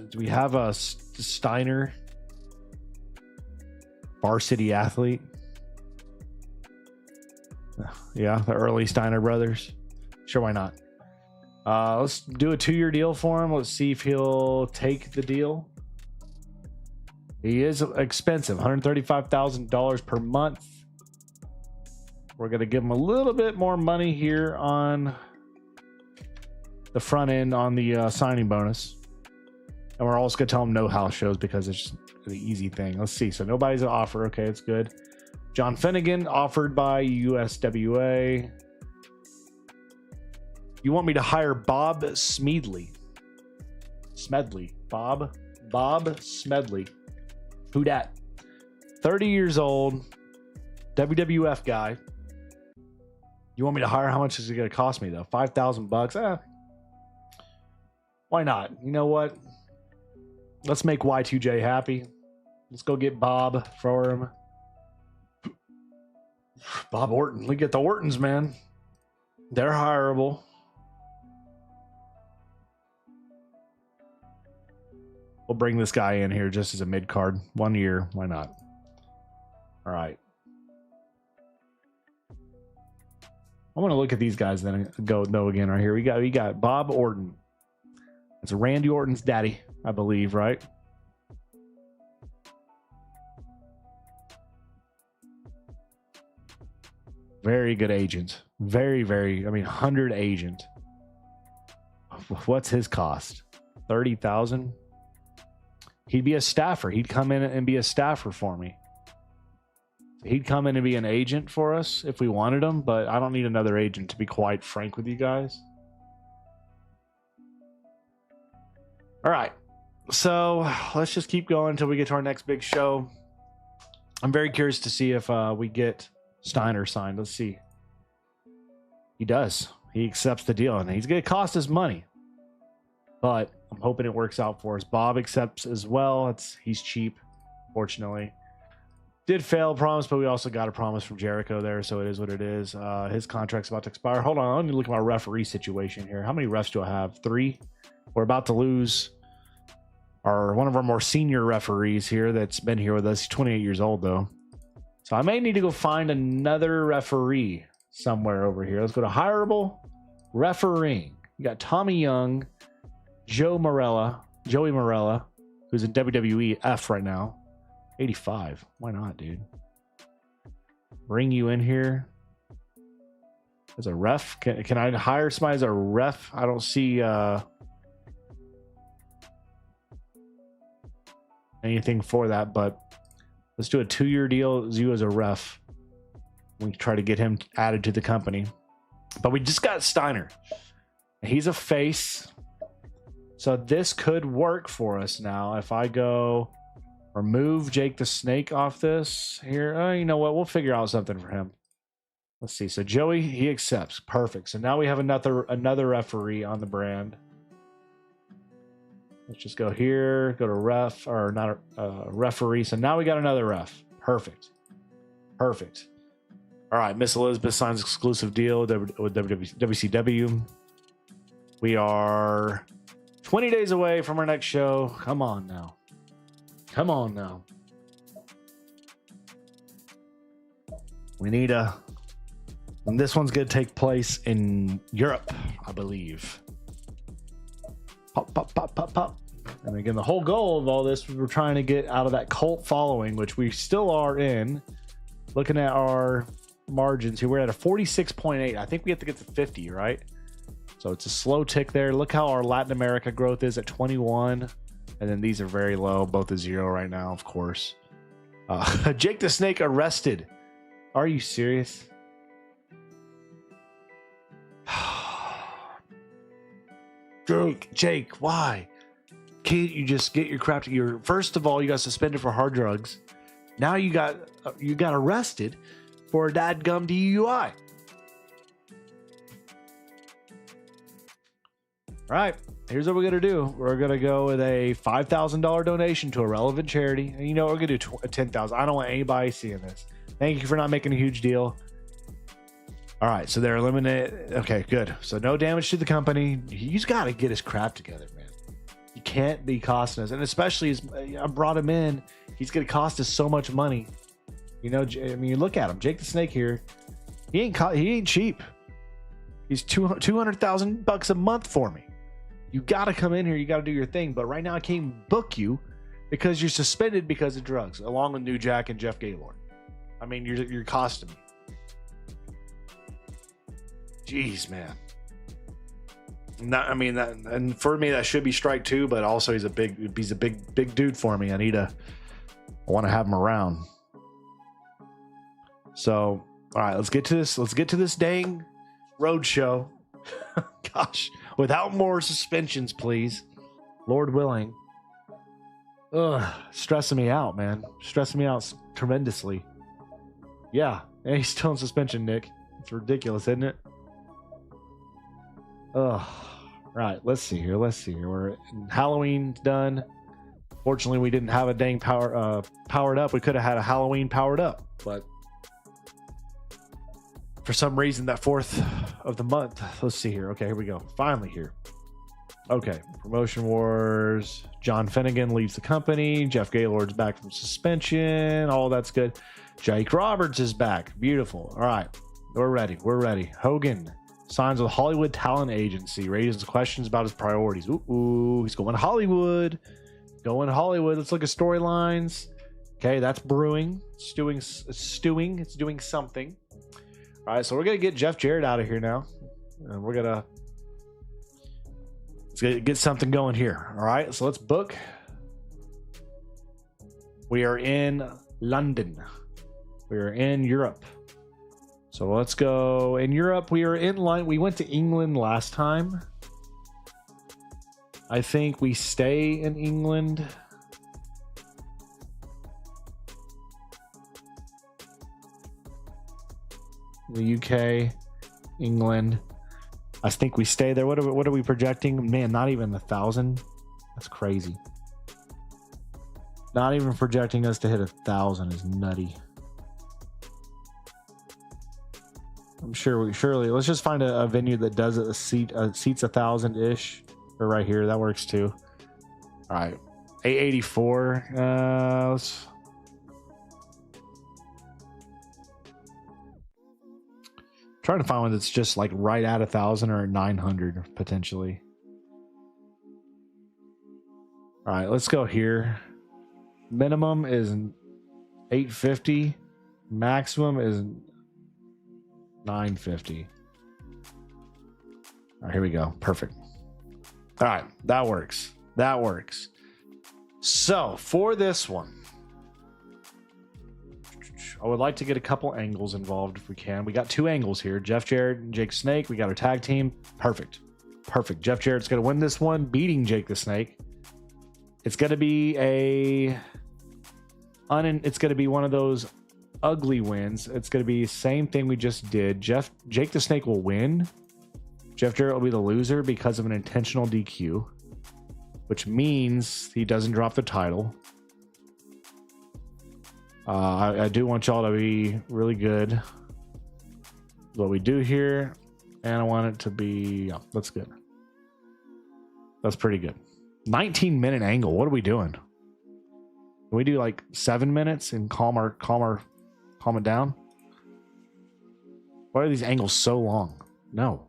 Do we have a Steiner varsity athlete? Yeah, the early Steiner brothers. Sure, why not? Let's do a 2-year deal for him. Let's see if he'll take the deal. He is expensive, $135,000 per month. We're going to give him a little bit more money here on the front end on the signing bonus. And we're also going to tell him no house shows because it's just the easy thing. Let's see. So nobody's an offer. Okay, it's good. John Finnegan, offered by USWA. You want me to hire Bob Smedley? Bob Smedley. Who dat? 30 years old, WWF guy. You want me to hire? How much is it going to cost me though? $5,000? Why not? You know what? Let's make Y2J happy. Let's go get Bob for him. Bob Orton. We get the Ortons, man. They're hireable. We'll bring this guy in here just as a mid card. 1 year. Why not? All right. I want to look at these guys then go no again right here. We got Bob Orton. It's Randy Orton's daddy, I believe, right? Very good agent. Very, 100 agent. What's his cost? 30,000? He'd be a staffer. He'd come in and be a staffer for me. He'd come in and be an agent for us if we wanted him, but I don't need another agent, to be quite frank with you guys. All right. So let's just keep going until we get to our next big show. I'm very curious to see if we get Steiner signed. Let's see. He does. He accepts the deal, and he's going to cost us money. But I'm hoping it works out for us. Bob accepts as well. He's cheap, fortunately. Did fail a promise, but we also got a promise from Jericho there, so it is what it is. His contract's about to expire. Hold on, let me look at my referee situation here. How many refs do I have? 3. We're about to lose one of our more senior referees here that's been here with us. He's 28 years old, though. So I may need to go find another referee somewhere over here. Let's go to hireable refereeing. You got Tommy Young, Joey Morella, who's in WWF right now. 85. Why not, dude? Bring you in here. as a ref. Can I hire somebody as a ref? I don't see anything for that, but let's do a 2-year deal as you as a ref. We can try to get him added to the company. But we just got Steiner. He's a face. So this could work for us now. If I go remove Jake the Snake off this here, you know what? We'll figure out something for him. Let's see. So Joey, he accepts. Perfect. So now we have another referee on the brand. Let's just go here, go to ref, or not referee. So now we got another ref. Perfect. Perfect. All right. Miss Elizabeth signs exclusive deal with WCW. We are 20 days away from our next show. Come on now. Come on now. We need a... And this one's going to take place in Europe, I believe. Pop, pop, pop, pop, pop. And again, the whole goal of all this, we're trying to get out of that cult following, which we still are in. Looking at our margins here, we're at a 46.8. I think we have to get to 50, right? So it's a slow tick there. Look how our Latin America growth is at 21. And then these are very low, both at 0 right now, of course. Jake the Snake arrested. Are you serious? Jake, why? Can't you just get your crap together? First of all, you got suspended for hard drugs. Now you got arrested for a dadgum DUI. All right, here's what we're gonna do. We're gonna go with a $5,000 donation to a relevant charity, and you know what, we're gonna do $10,000. I don't want anybody seeing this. Thank you for not making a huge deal. All right, so they're eliminated. Okay, good. So no damage to the company. He's got to get his crap together, man. He can't be costing us, and especially as I brought him in, he's going to cost us so much money. You know, I mean, you look at him, Jake the Snake here. He ain't cheap. He's $200,000 a month for me. You got to come in here. You got to do your thing. But right now, I can't book you because you're suspended because of drugs, along with New Jack and Jeff Gaylord. I mean, you're costing me. Jeez, man. I mean, and for me that should be strike 2, but also he's a big dude for me. I want to have him around. So, all right, let's get to this dang road show. Gosh, without more suspensions, please. Lord willing. Ugh, stressing me out, man. Stressing me out tremendously. Yeah, and he's still in suspension, Nick. It's ridiculous, isn't it? Ugh. Right, let's see here. We're Halloween's done. Fortunately, we didn't have a dang powered up. We could have had a Halloween powered up, but for some reason, that 4th of the month. Let's see here. Okay, here we go. Finally here. Okay, Promotion Wars. John Finnegan leaves the company. Jeff Gaylord's back from suspension. All that's good. Jake Roberts is back. Beautiful. All right, we're ready. Hogan signs with Hollywood Talent Agency, raises questions about his priorities. Ooh, he's going Hollywood. Let's look at storylines. Okay, that's brewing. It's stewing. It's doing something. All right, so we're going to get Jeff Jarrett out of here now. And let's get something going here. All right, so let's book. We are in London. We are in Europe. So let's go in Europe. We are in line. We went to England last time. I think we stay in England. The UK, England. I think we stay there. What are we projecting? Man, not even 1,000. That's crazy. Not even projecting us to hit 1,000 is nutty. I'm surely let's just find a venue that does it. Seats 1,000-ish. Or right here, that works too. All right, 884. Let's trying to find one that's just like right at 1,000 or 900 potentially. All right, let's go here. Minimum is 850. Maximum is 950. All right, here we go. Perfect. All right, that works. That works. So for this one, I would like to get a couple angles involved if we can. We got 2 angles here. Jeff Jarrett and Jake Snake. We got our tag team. Perfect. Perfect. Jeff Jarrett's going to win this one, beating Jake the Snake. It's going to be it's going to be one of those ugly wins. It's going to be the same thing we just did. Jake the Snake will win. Jeff Jarrett will be the loser because of an intentional DQ, which means he doesn't drop the title. I do want y'all to be really good. What we do here, and I want it to be, yeah, that's good. That's pretty good. 19-minute angle. What are we doing? Can we do like 7 minutes and calm it down? Why are these angles so long? No.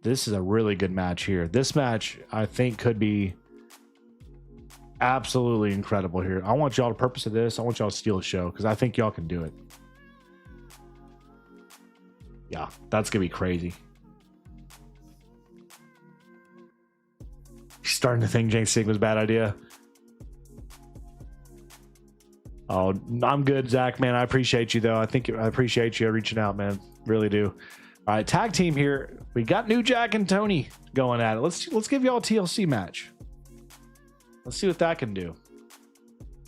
This is a really good match here. This match, I think, could be absolutely incredible here. I want y'all to purpose of this. I want y'all to steal the show because I think y'all can do it. Yeah, that's going to be crazy. Starting to think Jake Sigma's a bad idea. Oh, I'm good, Zach, man. I appreciate you, though. I appreciate you reaching out, man. Really do. All right, tag team here. We got New Jack and Tony going at it. Let's give y'all a TLC match. Let's see what that can do.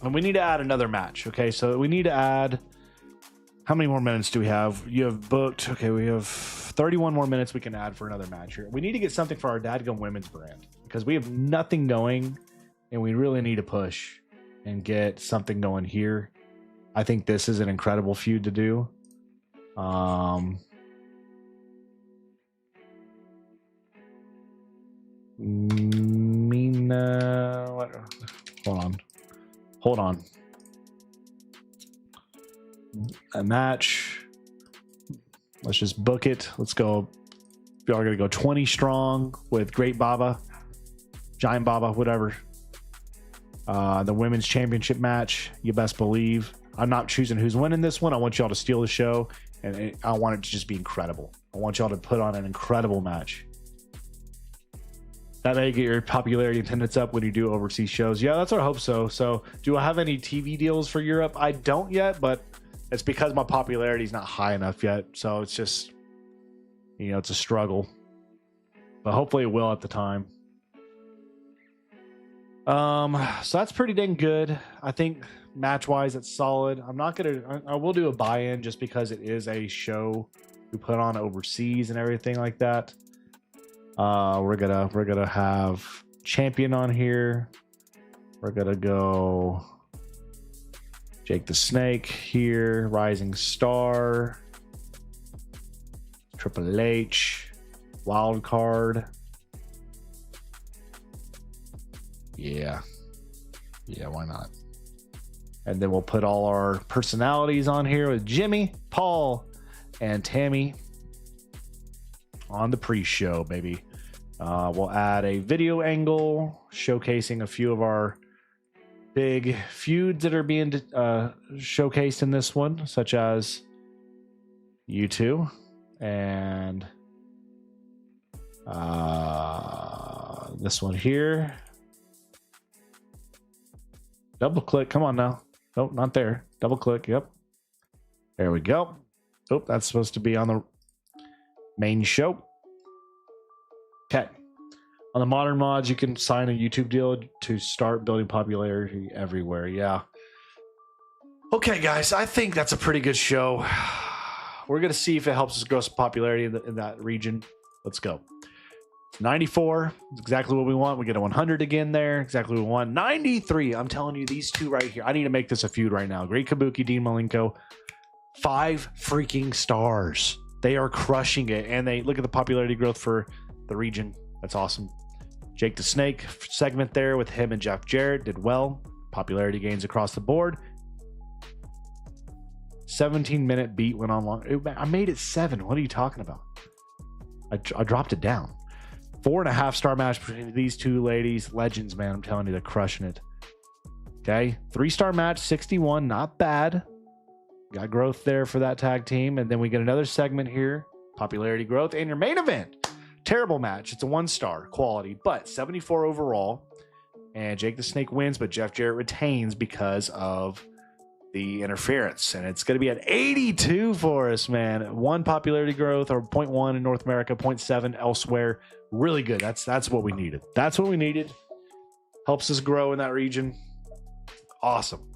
And we need to add another match. Okay, so we need to add. How many more minutes do we have? You have booked. Okay, we have 31 more minutes we can add for another match here. We need to get something for our Dadgum Women's brand because we have nothing going, and we really need to push and get something going here. I think this is an incredible feud to do. Hold on. A match. Let's just book it. Let's go. We are going to go 20 strong with Great Baba, Giant Baba, whatever. The women's championship match. You best believe. I'm not choosing who's winning this one. I want y'all to steal the show, and I want it to just be incredible. I want y'all to put on an incredible match. That may get your popularity attendance up when you do overseas shows. Yeah, that's our hope so. So, do I have any TV deals for Europe? I don't yet, but it's because my popularity is not high enough yet. So, it's just, it's a struggle. But hopefully it will at the time. So that's pretty dang good. I think match-wise, it's solid. I will do a buy-in just because it is a show we put on overseas and everything like that. We're gonna have champion on here. We're gonna go Jake the Snake here, Rising Star, Triple H, Wild Card. Yeah, why not? And then we'll put all our personalities on here with Jimmy, Paul, and Tammy on the pre-show, baby. We'll add a video angle showcasing a few of our big feuds that are being showcased in this one, such as you two and this one here. Double click. Come on now. Nope, not there. Double click. Yep. There we go. Oh, that's supposed to be on the main show. Okay. On the modern mods, you can sign a YouTube deal to start building popularity everywhere. Yeah. Okay, guys. I think that's a pretty good show. We're going to see if it helps us grow some popularity in that region. Let's go. 94 is exactly what we want. We get a 100 again there. Exactly what we want. 93. I'm telling you, these two right here. I need to make this a feud right now. Great Kabuki, Dean Malenko. 5 freaking stars. They are crushing it. And they look at the popularity growth for the region. That's awesome. Jake the Snake segment there with him and Jeff Jarrett did well. Popularity gains across the board. 17-minute beat went on long. I made it 7. What are you talking about? I dropped it down. 4.5-star match between these two ladies. Legends, man. I'm telling you, they're crushing it. Okay. 3-star match, 61. Not bad. Got growth there for that tag team. And then we get another segment here. Popularity growth. And your main event. Terrible match. It's a 1-star quality, but 74 overall. And Jake the Snake wins, but Jeff Jarrett retains because of the interference. And it's going to be at 82 for us, man. 1 popularity growth, or 0.1 in North America, 0.7 elsewhere. Really good. That's what we needed. That's what we needed. Helps us grow in that region. Awesome.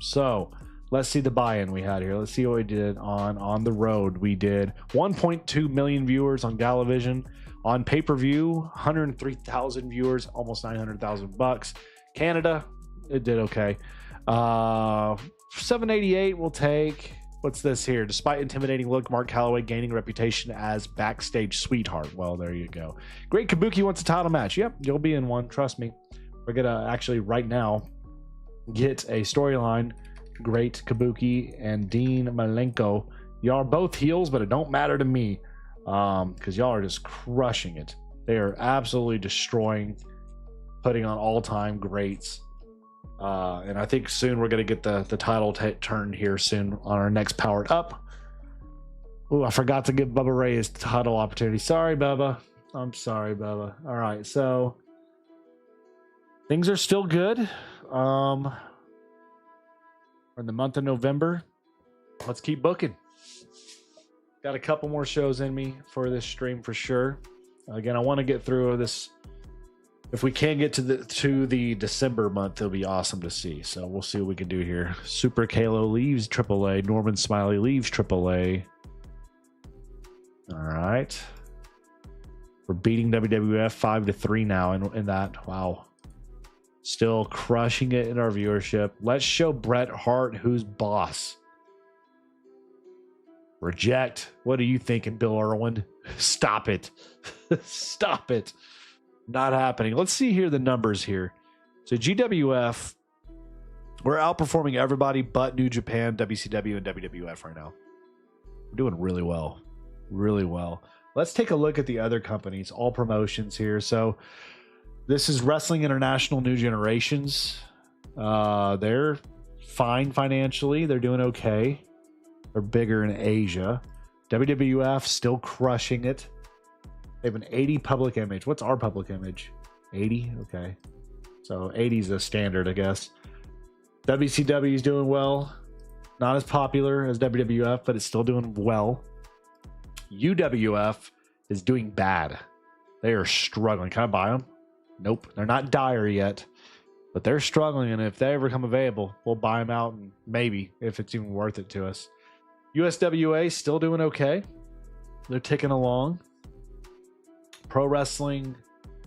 So let's see the buy-in we had here. Let's see what we did on the road. We did 1.2 million viewers on Galavision. On pay-per-view, 103,000 viewers, almost $900,000. Canada, it did okay. 788 we'll take. What's this here? Despite intimidating look, Mark Calloway gaining reputation as backstage sweetheart. Well, there you go. Great Kabuki wants a title match. Yep, you'll be in one. Trust me. We're going to actually right now get a storyline. Great Kabuki and Dean Malenko. Y'all are both heels, but it don't matter to me. Because y'all are just crushing it. They are absolutely destroying, putting on all-time greats. And I think soon we're going to get the title turn here soon on our next Powered Up. Oh, I forgot to give Bubba Ray his title opportunity. Sorry, Bubba. I'm sorry, Bubba. All right, so things are still good. We're in the month of November. Let's keep booking. Got a couple more shows in me for this stream for sure. Again, I want to get through this. If we can get to the December month, it'll be awesome to see. So we'll see what we can do here. Super Kalo leaves AAA. Norman Smiley leaves AAA. All right. We're beating WWF 5-3 now in that. Wow. Still crushing it in our viewership. Let's show Bret Hart who's boss. Reject. What are you thinking, Bill Irwin? Stop it. Stop it. Not happening. Let's see here the numbers here. So GWF, we're outperforming everybody but New Japan, WCW, and WWF right now. We're doing really well. Really well. Let's take a look at the other companies, all promotions here. So this is Wrestling International New Generations. They're fine financially. They're doing okay. They're bigger in Asia. WWF still crushing it. They have an 80 public image. What's our public image? 80? Okay. So 80 is a standard, I guess. WCW is doing well. Not as popular as WWF, but it's still doing well. UWF is doing bad. They are struggling. Can I buy them? Nope. They're not dire yet, but they're struggling. And if they ever come available, we'll buy them out, and maybe if it's even worth it to us. USWA still doing okay. They're ticking along. Pro Wrestling,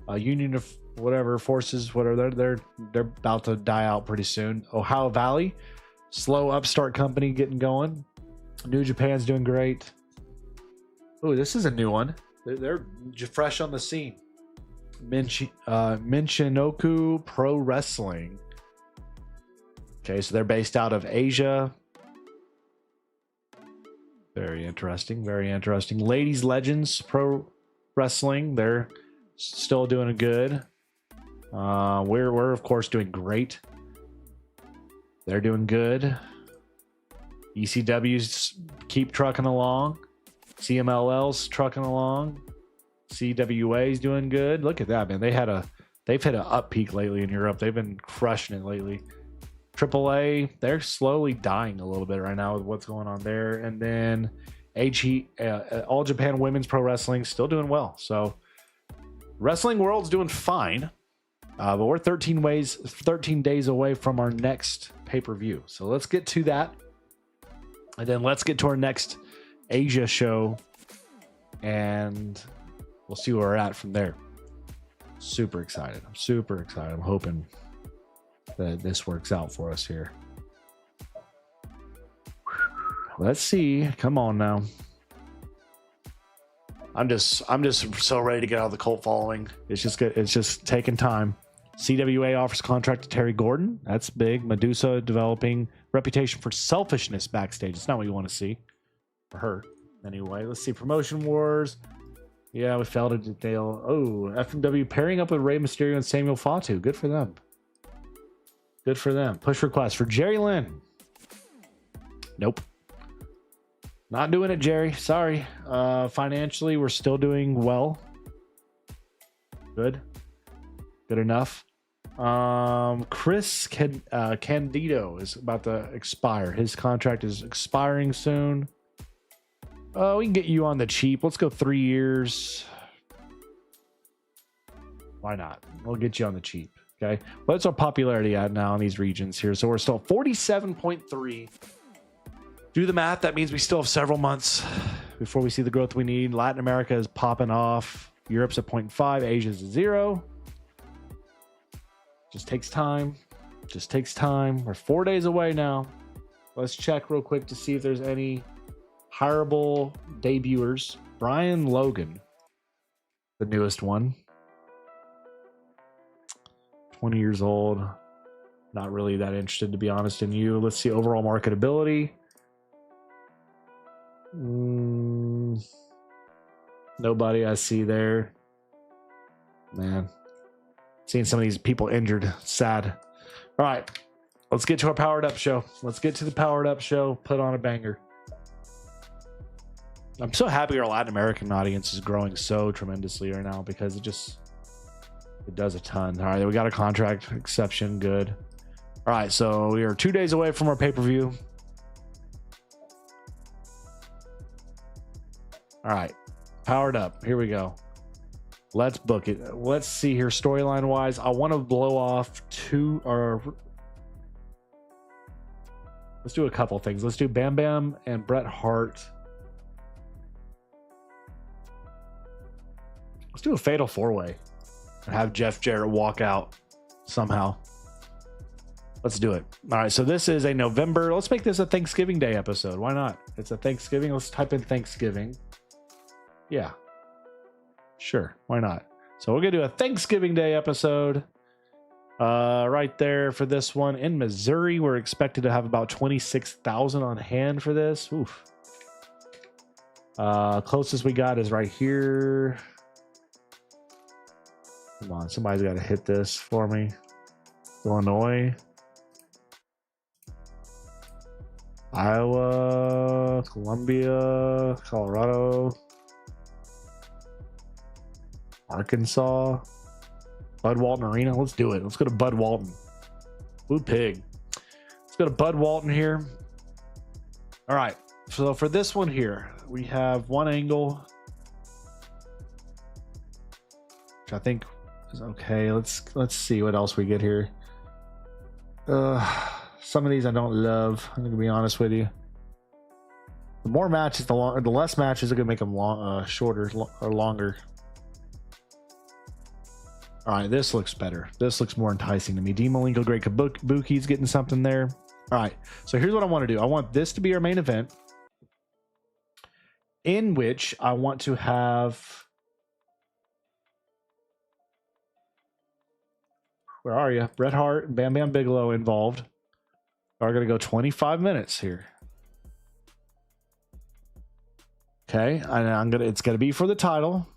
Union of whatever forces, whatever, they're about to die out pretty soon. Ohio Valley, slow upstart company getting going. New Japan's doing great. Oh, this is a new one. They're fresh on the scene. Michinoku Pro Wrestling. Okay, so they're based out of Asia. Very interesting. Very interesting. Ladies Legends Pro Wrestling. They're still doing good. We're of course doing great. They're doing good. ECW's keep trucking along. CMLL's trucking along. CWA's doing good. Look at that, man. They've hit an up peak lately in Europe. They've been crushing it lately. AAA, they're slowly dying a little bit right now with what's going on there. And then All Japan Women's Pro Wrestling still doing well. So Wrestling World's doing fine, but we're 13 days away from our next pay-per-view. So let's get to that, and then let's get to our next Asia show, and we'll see where we're at from there. Super excited. I'm super excited. I'm hoping that this works out for us here. Let's see. Come on now. I'm just so ready to get out of the cult following. It's just taking time. CWA offers contract to Terry Gordon. That's big. Medusa developing reputation for selfishness backstage. It's not what you want to see for her. Anyway, let's see. Promotion Wars. Yeah, we failed to detail. Oh, FMW pairing up with Rey Mysterio and Samuel Fatu. Good for them. Good for them. Push request for Jerry Lynn. Nope. Not doing it, Jerry. Sorry. Financially, we're still doing well. Good. Good enough. Chris Candido is about to expire. His contract is expiring soon. We can get you on the cheap. Let's go 3 years. Why not? We'll get you on the cheap. Okay. What's our popularity at now in these regions here? So we're still 47.3. Do the math. That means we still have several months before we see the growth we need. Latin America is popping off. Europe's at 0.5. Asia's at 0. Just takes time. Just takes time. We're 4 days away now. Let's check real quick to see if there's any hireable debuters. Brian Logan, the newest one. 20 years old. Not really that interested, to be honest, in you. Let's see overall marketability. Nobody I see there. Man. Seeing some of these people injured. Sad. All right. Let's get to our Powered Up show. Let's get to the Powered Up show. Put on a banger. I'm so happy our Latin American audience is growing so tremendously right now because it does a ton. All right. We got a contract exception. Good. All right. So we are 2 days away from our pay-per-view. All right. Powered Up. Here we go. Let's book it. Let's see here. Storyline wise, I want to blow off let's do a couple things. Let's do Bam Bam and Bret Hart. Let's do a fatal 4-way and have Jeff Jarrett walk out somehow. Let's do it. All right. So this is a November. Let's make this a Thanksgiving Day episode. Why not? It's a Thanksgiving. Let's type in Thanksgiving. Yeah. Sure. Why not? So we're going to do a Thanksgiving Day episode right there for this one. In Missouri, we're expected to have about 26,000 on hand for this. Oof. Closest we got is right here. Come on. Somebody's got to hit this for me. Illinois. Iowa. Columbia. Colorado. Arkansas, Bud Walton Arena. Let's do it. Let's go to Bud Walton. Blue Pig. Let's go to Bud Walton here. All right. So for this one here, we have one angle, which I think is okay. Let's see what else we get here. Some of these I don't love. I'm gonna be honest with you. The more matches, the less matches are gonna make them shorter or longer. All right, this looks better. This looks more enticing to me. Dean Malenko, Great Kabuki's getting something there. All right, so here's what I want to do. I want this to be our main event, in which I want to have... Where are you? Bret Hart and Bam Bam Bigelow involved. We're going to go 25 minutes here. Okay, and it's going to be for the title.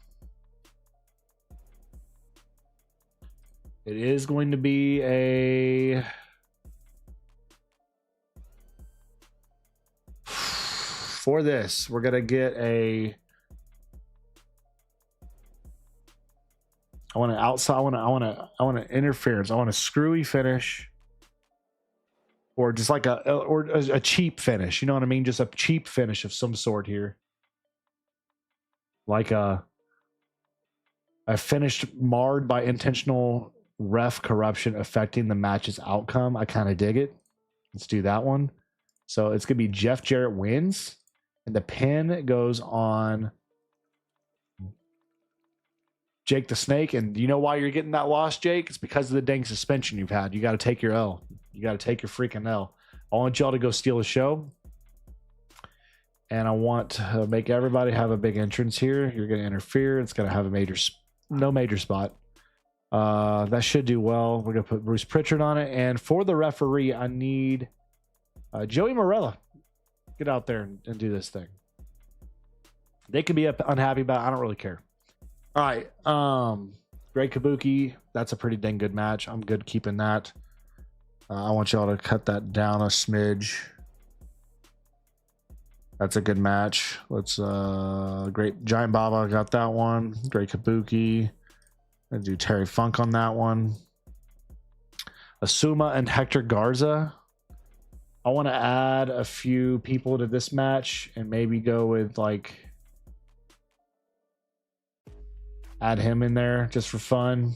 It is going to be a... For this, we're going to get a... I want an outside. I want an interference. I want a screwy finish, or just like a cheap finish. You know what I mean? Just a cheap finish of some sort here, like a finish marred by intentional ref corruption affecting the match's outcome. I kind of dig it. Let's do that one. So it's gonna be Jeff Jarrett wins, and the pin goes on Jake the Snake. And you know why you're getting that loss, Jake? It's because of the dang suspension you've had. You got to take your L. You got to take your freaking L. I want y'all to go steal the show. And I want to make everybody have a big entrance here. You're going to interfere. It's going to have a no major spot. That should do well. We're going to put Bruce Pritchard on it. And for the referee, I need Joey Morella. Get out there and do this thing. They can be unhappy about it. I don't really care. All right. Great Kabuki. That's a pretty dang good match. I'm good keeping that. I want y'all to cut that down a smidge. That's a good match. Let's great Giant Baba got that one. Great Kabuki. I do Terry Funk on that one. Asuma and Hector Garza. I want to add a few people to this match and maybe go with like add him in there just for fun.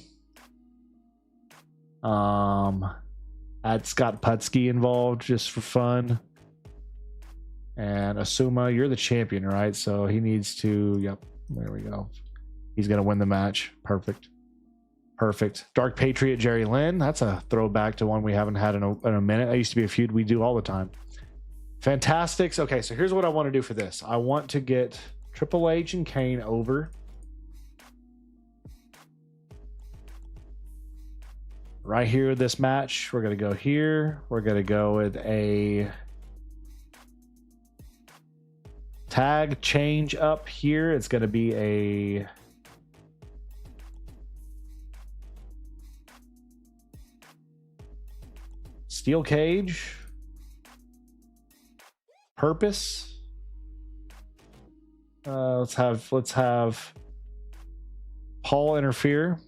Add Scott Putski involved just for fun. And Asuma, you're the champion, right? So he needs to, yep, there we go. He's going to win the match. Perfect. Perfect. Dark Patriot, Jerry Lynn. That's a throwback to one we haven't had in a minute. That used to be a feud we do all the time. Fantastics. Okay, so here's what I want to do for this. I want to get Triple H and Kane over. Right here, this match. We're going to go here. We're going to go with a tag change up here. It's going to be a steel cage. Purpose. Let's have Paul interfere.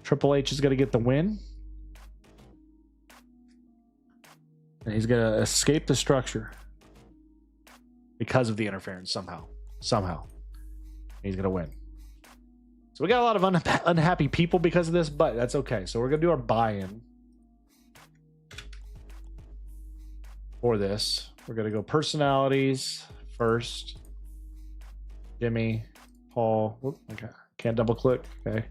Triple H is going to get the win. And he's going to escape the structure because of the interference somehow. He's going to win. So we got a lot of unhappy people because of this, but that's okay. So we're going to do our buy-in for this. We're going to go personalities first. Jimmy, Paul. Whoop, okay. Can't double click. Okay.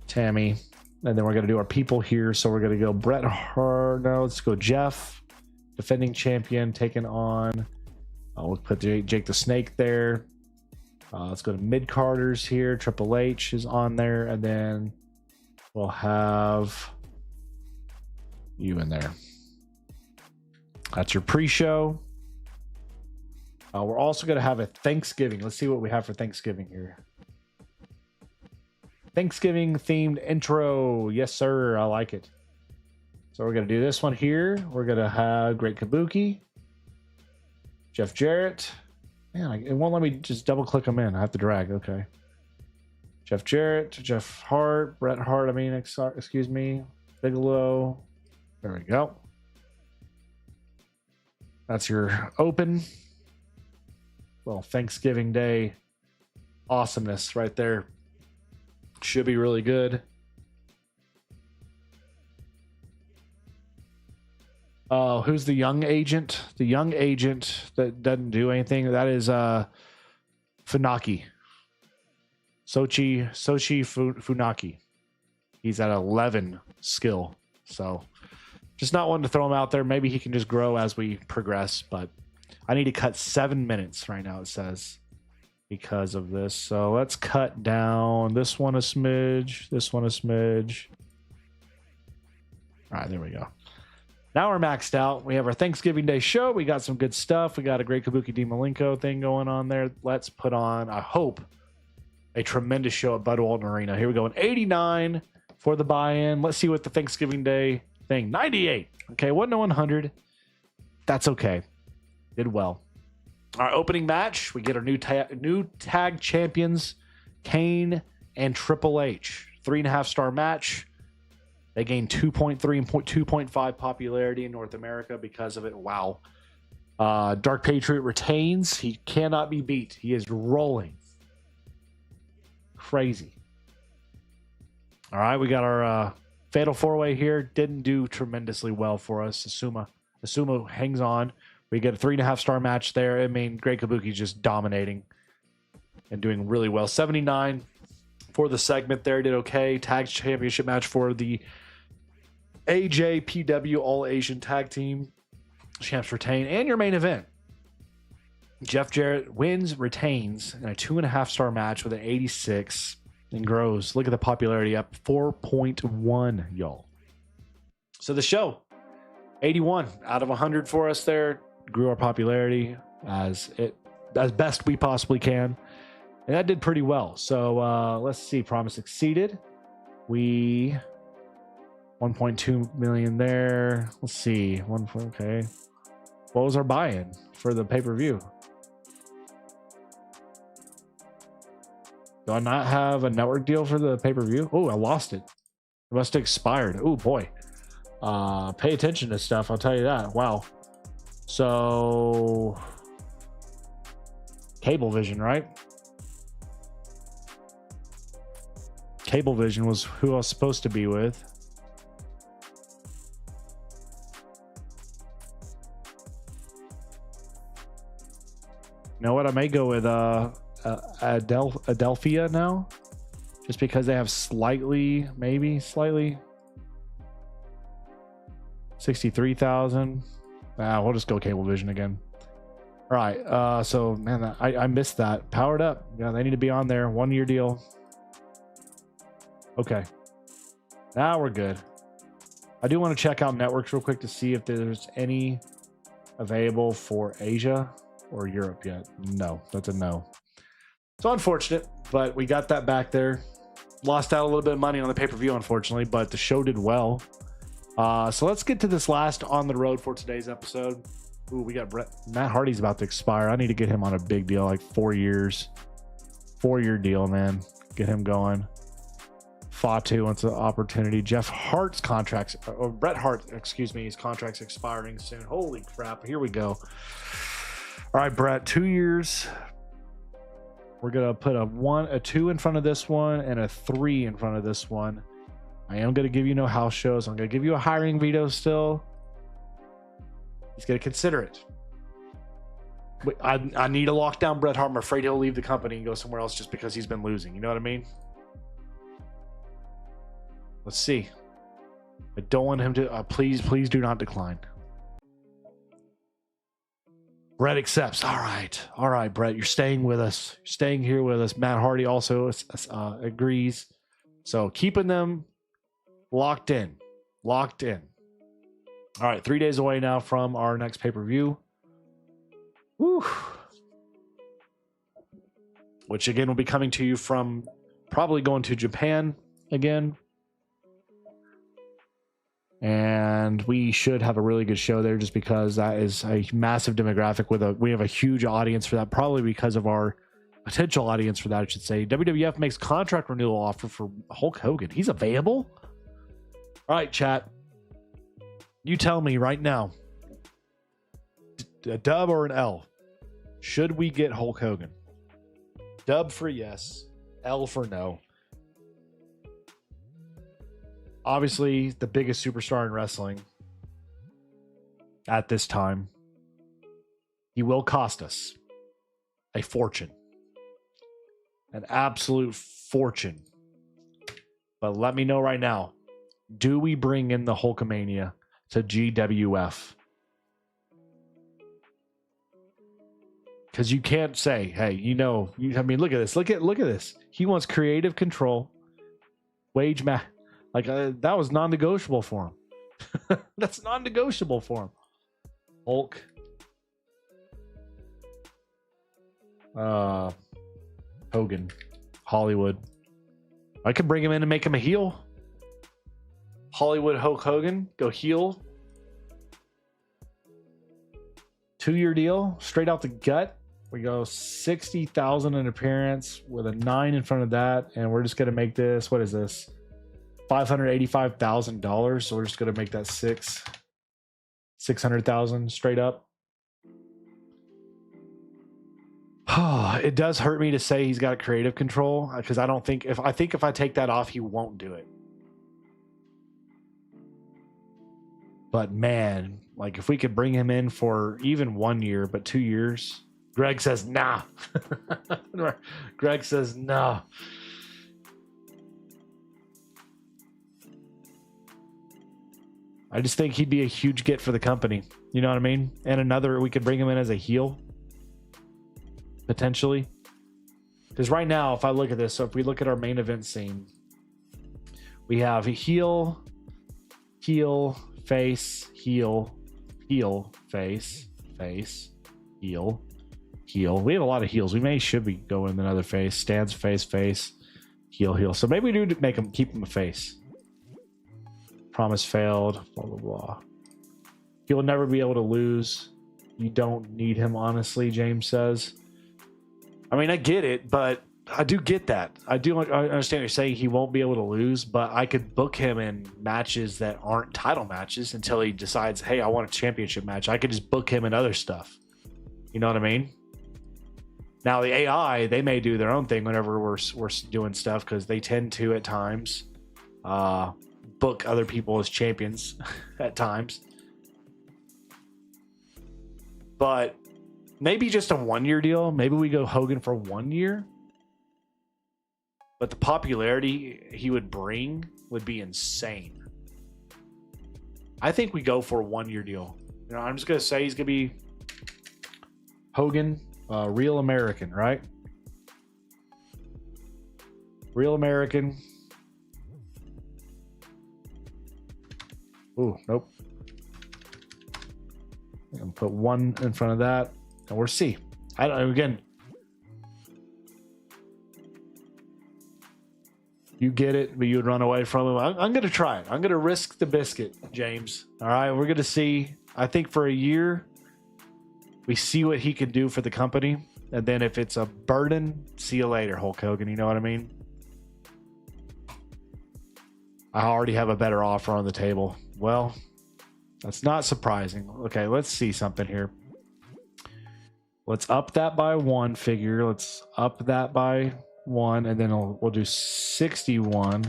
Tammy. And then we're going to do our people here. So we're going to go Bret Hart. No, let's go Jeff, defending champion, taking on. We'll put Jake the Snake there. Let's go to mid-carders here. Triple H is on there. And then we'll have you in there. That's your pre-show. We're also going to have a Thanksgiving. Let's see what we have for Thanksgiving here. Thanksgiving themed intro. Yes, sir. I like it. So we're going to do this one here. We're going to have Great Kabuki, Jeff Jarrett. Man, it won't let me just double click them in. I have to drag. Okay. Jeff Jarrett, Jeff Hart, Bret Hart. Excuse me. Bigelow. There we go. That's your open. Well, Thanksgiving Day awesomeness right there. Should be really good. Who's the young agent? The young agent that doesn't do anything. That is Funaki. Sochi Funaki. He's at 11 skill. So just not wanting to throw him out there. Maybe he can just grow as we progress. But I need to cut 7 minutes right now, it says, because of this. So let's cut down this one a smidge, this one a smidge. All right, there we go. Now we're maxed out. We have our Thanksgiving Day show. We got some good stuff. We got a great Kabuki D. Malenko thing going on there. Let's put on, I hope, a tremendous show at Bud Walton Arena. Here we go. An 89 for the buy-in. Let's see what the Thanksgiving Day thing. 98. Okay, wasn't a 100. That's okay. Did well. Our opening match, we get our new tag champions, Kane and Triple H. 3.5-star match. They gained 2.3 and 2.5 popularity in North America because of it. Wow. Dark Patriot retains. He cannot be beat. He is rolling. Crazy. All right, we got our Fatal 4-Way here. Didn't do tremendously well for us. Asuma hangs on. We get a 3.5-star match there. I mean, Great Kabuki's just dominating and doing really well. 79 for the segment there. Did okay. Tag championship match for the AJPW All Asian Tag Team. Champs retain. And your main event. Jeff Jarrett wins, retains in a 2.5-star match with an 86 and grows. Look at the popularity up 4.1, y'all. So the show, 81 out of 100 for us there. Grew our popularity as best we possibly can, and that did pretty well. So let's see. Promise exceeded. We 1.2 million there. Let's see. Okay. What was our buy-in for the pay-per-view? Do I not have a network deal for the pay-per-view? Oh, I lost it. It must have expired. Oh boy. Pay attention to stuff, I'll tell you that. Wow. So Cablevision, right? Cablevision was who I was supposed to be with. You know what? I may go with Adelphia now, just because they have slightly 63,000. We'll just go Cablevision again. All right. So man, I missed that. Powered Up. Yeah, they need to be on there. 1 year deal. Okay. Now we're good. I do want to check out networks real quick to see if there's any available for Asia or Europe yet. No, that's a no. So unfortunate, but we got that back there. Lost out a little bit of money on the pay-per-view, unfortunately, but the show did well. So let's get to this last on the road for today's episode. Ooh, we got Matt Hardy's about to expire. I need to get him on a big deal, like 4 years. 4-year deal, man. Get him going. Fatu wants an opportunity. Jeff Hart's contracts, or Bret Hart, excuse me, his contract's expiring soon. Holy crap. Here we go. All right, Bret, 2 years. We're going to put a 2 in front of this one and a 3 in front of this one. I am going to give you no house shows. I'm going to give you a hiring veto still. He's going to consider it. I need to lock down Bret Hart. I'm afraid he'll leave the company and go somewhere else just because he's been losing. You know what I mean? Let's see. I don't want him to. Please do not decline. Bret accepts. All right, Bret, you're staying with us. You're staying here with us. Matt Hardy also agrees. So keeping them locked in. All right, 3 days away now from our next pay-per-view. Woo. Which again will be coming to you from probably going to Japan again. And we should have a really good show there just because that is a massive demographic we have a huge audience for that, probably because of our potential audience for that, I should say. WWF makes contract renewal offer for Hulk Hogan. He's available? All right, chat. You tell me right now, a dub or an L? Should we get Hulk Hogan? Dub for yes, L for no. Obviously, the biggest superstar in wrestling at this time. He will cost us a fortune. An absolute fortune. But let me know right now. Do we bring in the Hulkamania to GWF? Because you can't say, hey, look at this. Look at this. He wants creative control. Wage match. Like, that was non-negotiable for him. That's non-negotiable for him. Hulk. Hogan. Hollywood. I could bring him in and make him a heel. Hollywood Hulk Hogan. Go heel. 2-year deal. Straight out the gut. We go 60,000 an appearance with a 9 in front of that. And we're just going to make this. What is this? $585,000, so we're just going to make that 600,000 straight up. It does hurt me to say he's got creative control because I think if I take that off, he won't do it. But man, like if we could bring him in for even 1 year, but 2 years, Greg says nah. Greg says no. I just think he'd be a huge get for the company. You know what I mean? And we could bring him in as a heel. Potentially. Because right now, if I look at this, so if we look at our main event scene, we have a heel, face, heel, face, heel. We have a lot of heels. Should be going another face. Stands face, heel. So maybe we do keep him a face. Promise failed, blah, blah, blah. He will never be able to lose. You don't need him, honestly, James says. I mean, I get it, but I do get that. I understand you're saying he won't be able to lose, but I could book him in matches that aren't title matches until he decides, hey, I want a championship match. I could just book him in other stuff. You know what I mean? Now, the AI, they may do their own thing whenever we're doing stuff because they tend to, at times, book other people as champions at times. But maybe just a 1-year deal. Maybe we go Hogan for 1 year. But the popularity he would bring would be insane. I think we go for a 1-year deal. You know, I'm just going to say he's going to be Hogan, Real American, right? Real American. Ooh, nope. I'm going to put 1 in front of that. And we're C. Again, you get it, but you would run away from him. I'm going to try it. I'm going to risk the biscuit, James. All right, we're going to see. I think for a year, we see what he can do for the company. And then if it's a burden, see you later, Hulk Hogan. You know what I mean? I already have a better offer on the table. Well, that's not surprising. Okay, let's see something here. Let's up that by 1 figure. Let's up that by 1, and then we'll do 61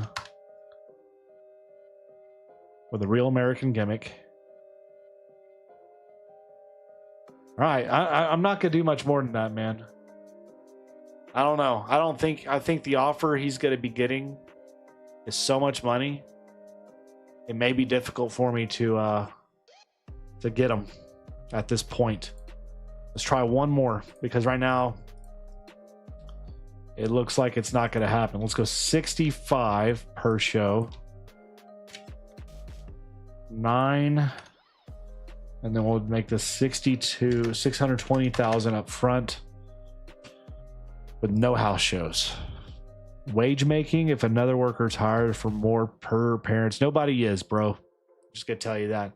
with a Real American gimmick. All right, I'm not gonna do much more than that, man. I don't know. I think the offer he's gonna be getting is so much money. It may be difficult for me to get him at this point. Let's try one more because right now it looks like it's not going to happen. Let's go 65 per show. 9. And then we'll make this 62, 620,000 up front with no house shows. Wage making, if another worker's hired for more per parents. Nobody is, bro. Just going to tell you that.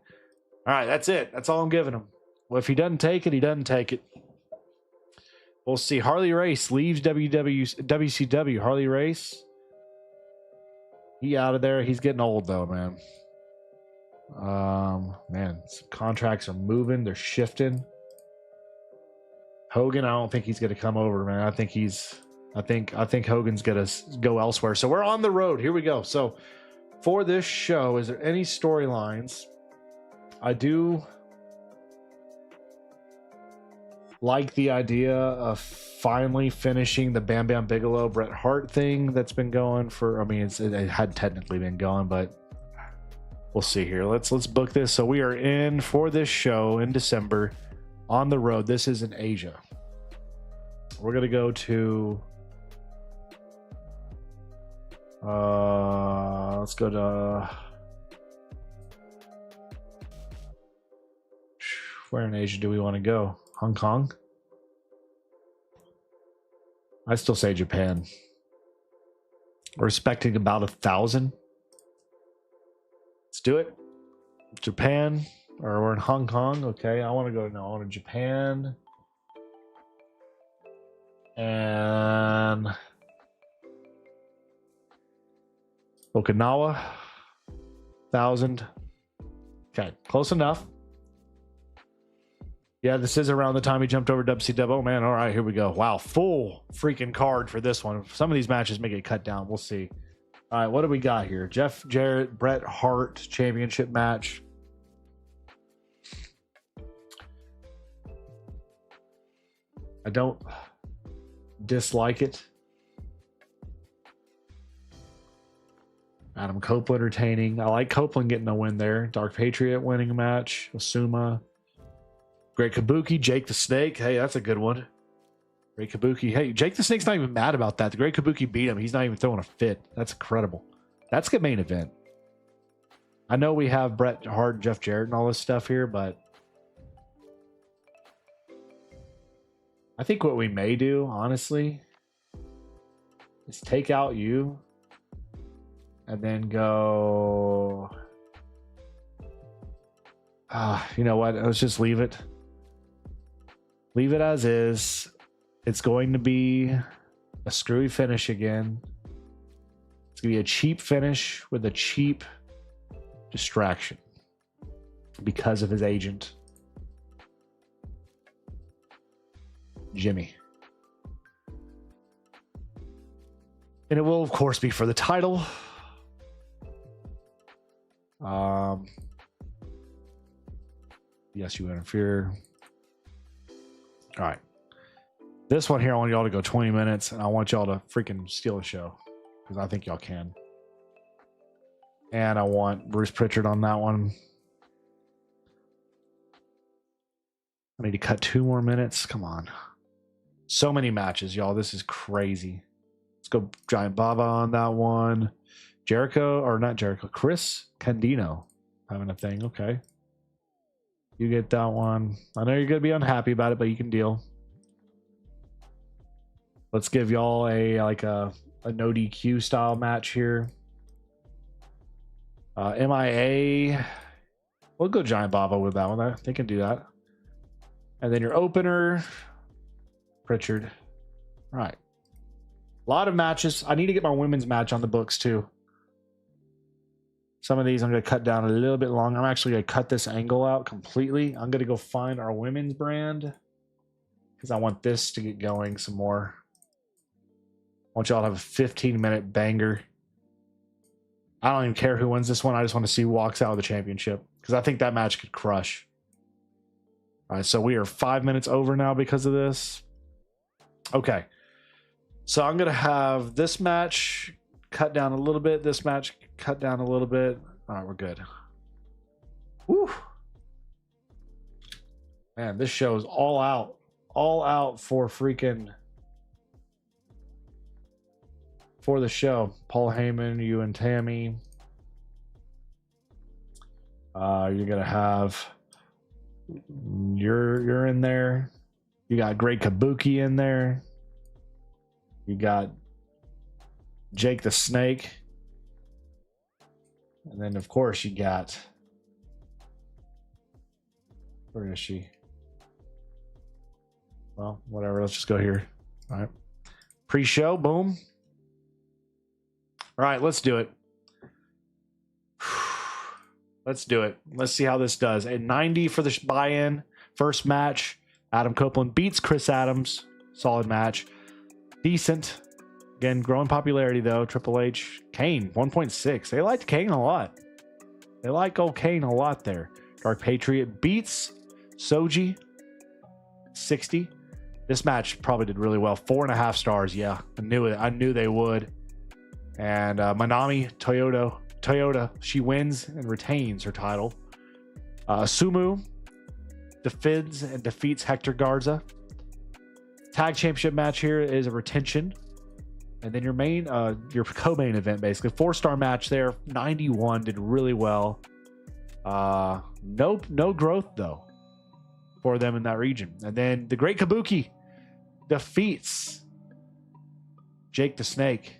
All right, that's it. That's all I'm giving him. Well, if he doesn't take it, he doesn't take it. We'll see. Harley Race leaves WCW. Harley Race, he out of there. He's getting old though, man. Man, some contracts are moving. They're shifting. Hogan, I don't think he's going to come over, man. I think Hogan's going to go elsewhere. So we're on the road. Here we go. So for this show, is there any storylines? I do like the idea of finally finishing the Bam Bam Bigelow Bret Hart thing that's been going for, I mean, it had technically been going, but we'll see here. Let's book this. So we are in for this show in December on the road. This is in Asia. We're going to go to, let's go to, where in Asia do we want to go? Hong Kong? I still say Japan. We're expecting about 1,000. Let's do it. Japan, or we're in Hong Kong. Okay, I want to go to Japan. And Okinawa, 1,000. Okay, close enough. Yeah, this is around the time he jumped over WCW. Oh, man. All right, here we go. Wow, full freaking card for this one. Some of these matches may get cut down. We'll see. All right, what do we got here? Jeff Jarrett, Bret Hart championship match. I don't dislike it. Adam Copeland retaining. I like Copeland getting a win there. Dark Patriot winning a match. Asuma. Great Kabuki, Jake the Snake. Hey, that's a good one. Great Kabuki. Hey, Jake the Snake's not even mad about that. The Great Kabuki beat him. He's not even throwing a fit. That's incredible. That's a good main event. I know we have Bret Hart, Jeff Jarrett, and all this stuff here, but I think what we may do, honestly, is take out you and then go... you know what? Let's just leave it. Leave it as is. It's going to be a screwy finish again. It's going to be a cheap finish with a cheap distraction because of his agent, Jimmy. And it will, of course, be for the title. Yes, you interfere. All right. This one here, I want y'all to go 20 minutes, and I want y'all to freaking steal the show because I think y'all can. And I want Bruce Pritchard on that one. I need to cut 2 more minutes. Come on. So many matches, y'all. This is crazy. Let's go Giant Baba on that one. Jericho, or not Jericho, Chris Candino having a thing. Okay. You get that one. I know you're going to be unhappy about it, but you can deal. Let's give y'all a no DQ style match here. MIA. We'll go Giant Baba with that one. They can do that. And then your opener, Pritchard. All right. A lot of matches. I need to get my women's match on the books too. Some of these I'm going to cut down a little bit longer. I'm actually going to cut this angle out completely. I'm going to go find our women's brand because I want this to get going some more. I want y'all to have a 15-minute banger. I don't even care who wins this one. I just want to see who walks out with the championship because I think that match could crush. All right, so we are 5 minutes over now because of this. Okay. So I'm going to have this match cut down a little bit. This match cut down a little bit. All right, we're good. Woo. Man, this show is all out for freaking, for the show. Paul Heyman, you and Tammy. You're going to have, you're in there. You got Great Kabuki in there. You got Jake the Snake. And then, of course, you got... Where is she? Well, whatever. Let's just go here. All right. Pre-show. Boom. All right. Let's do it. Let's do it. Let's see how this does. A 90 for the buy-in. First match. Adam Copeland beats Chris Adams. Solid match. Decent. Again, growing popularity, though. Triple H. Kane, 1.6. They liked Kane a lot. They like old Kane a lot there. Dark Patriot beats Soji, 60. This match probably did really well. 4.5 stars. Yeah, I knew it. I knew they would. And Manami Toyota, she wins and retains her title. Sumu defends and defeats Hector Garza. Tag championship match here is a retention. And then your main, your co-main event, basically 4-star match there. 91 did really well. No growth though for them in that region. And then the Great Kabuki defeats Jake the Snake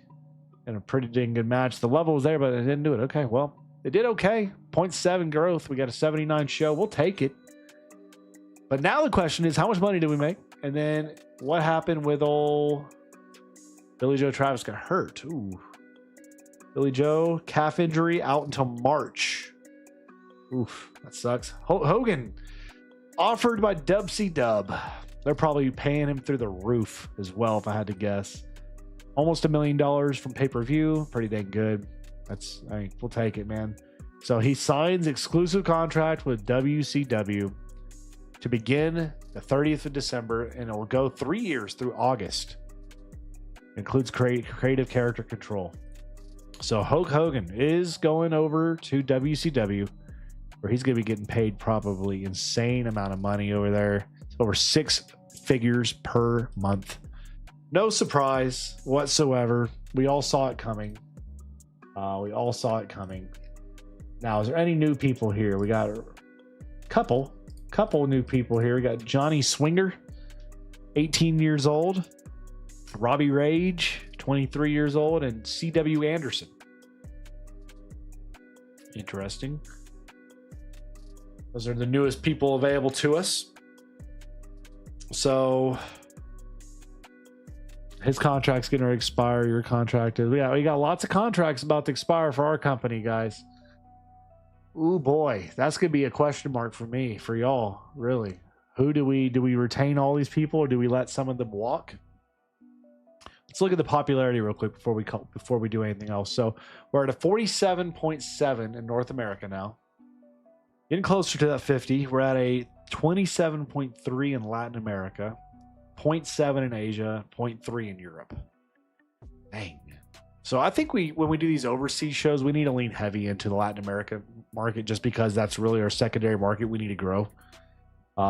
in a pretty dang good match. The level was there, but it didn't do it. Okay, well, it did okay. 0.7 growth. We got a 79 show. We'll take it. But now the question is, how much money did we make? And then what happened with old Billy Joe Travis got hurt. Ooh. Billy Joe, calf injury, out until March. Oof, that sucks. Hogan, offered by Dubsy Dub. They're probably paying him through the roof as well, if I had to guess. Almost $1 million from pay-per-view. Pretty dang good. We'll take it, man. So he signs exclusive contract with WCW to begin the 30th of December, and it will go 3 years through August. Includes creative character control. So Hulk Hogan is going over to WCW, where he's going to be getting paid probably insane amount of money over there. It's over 6 figures per month. No surprise whatsoever. We all saw it coming. Now, is there any new people here? We got a couple new people here. We got Johnny Swinger, 18 years old. Robbie Rage, 23 years old, and C.W. Anderson. Interesting. Those are the newest people available to us. So his contract's going to expire. Your contract is. We got lots of contracts about to expire for our company, guys. Ooh boy, that's going to be a question mark for me, for y'all. Really, do we retain all these people, or do we let some of them walk? Let's look at the popularity real quick before we do anything else. So we're at a 47.7 in North America now. Getting closer to that 50. We're at a 27.3 in Latin America, 0.7 in Asia, 0.3 in Europe. Dang. So I think when we do these overseas shows, we need to lean heavy into the Latin America market, just because that's really our secondary market we need to grow.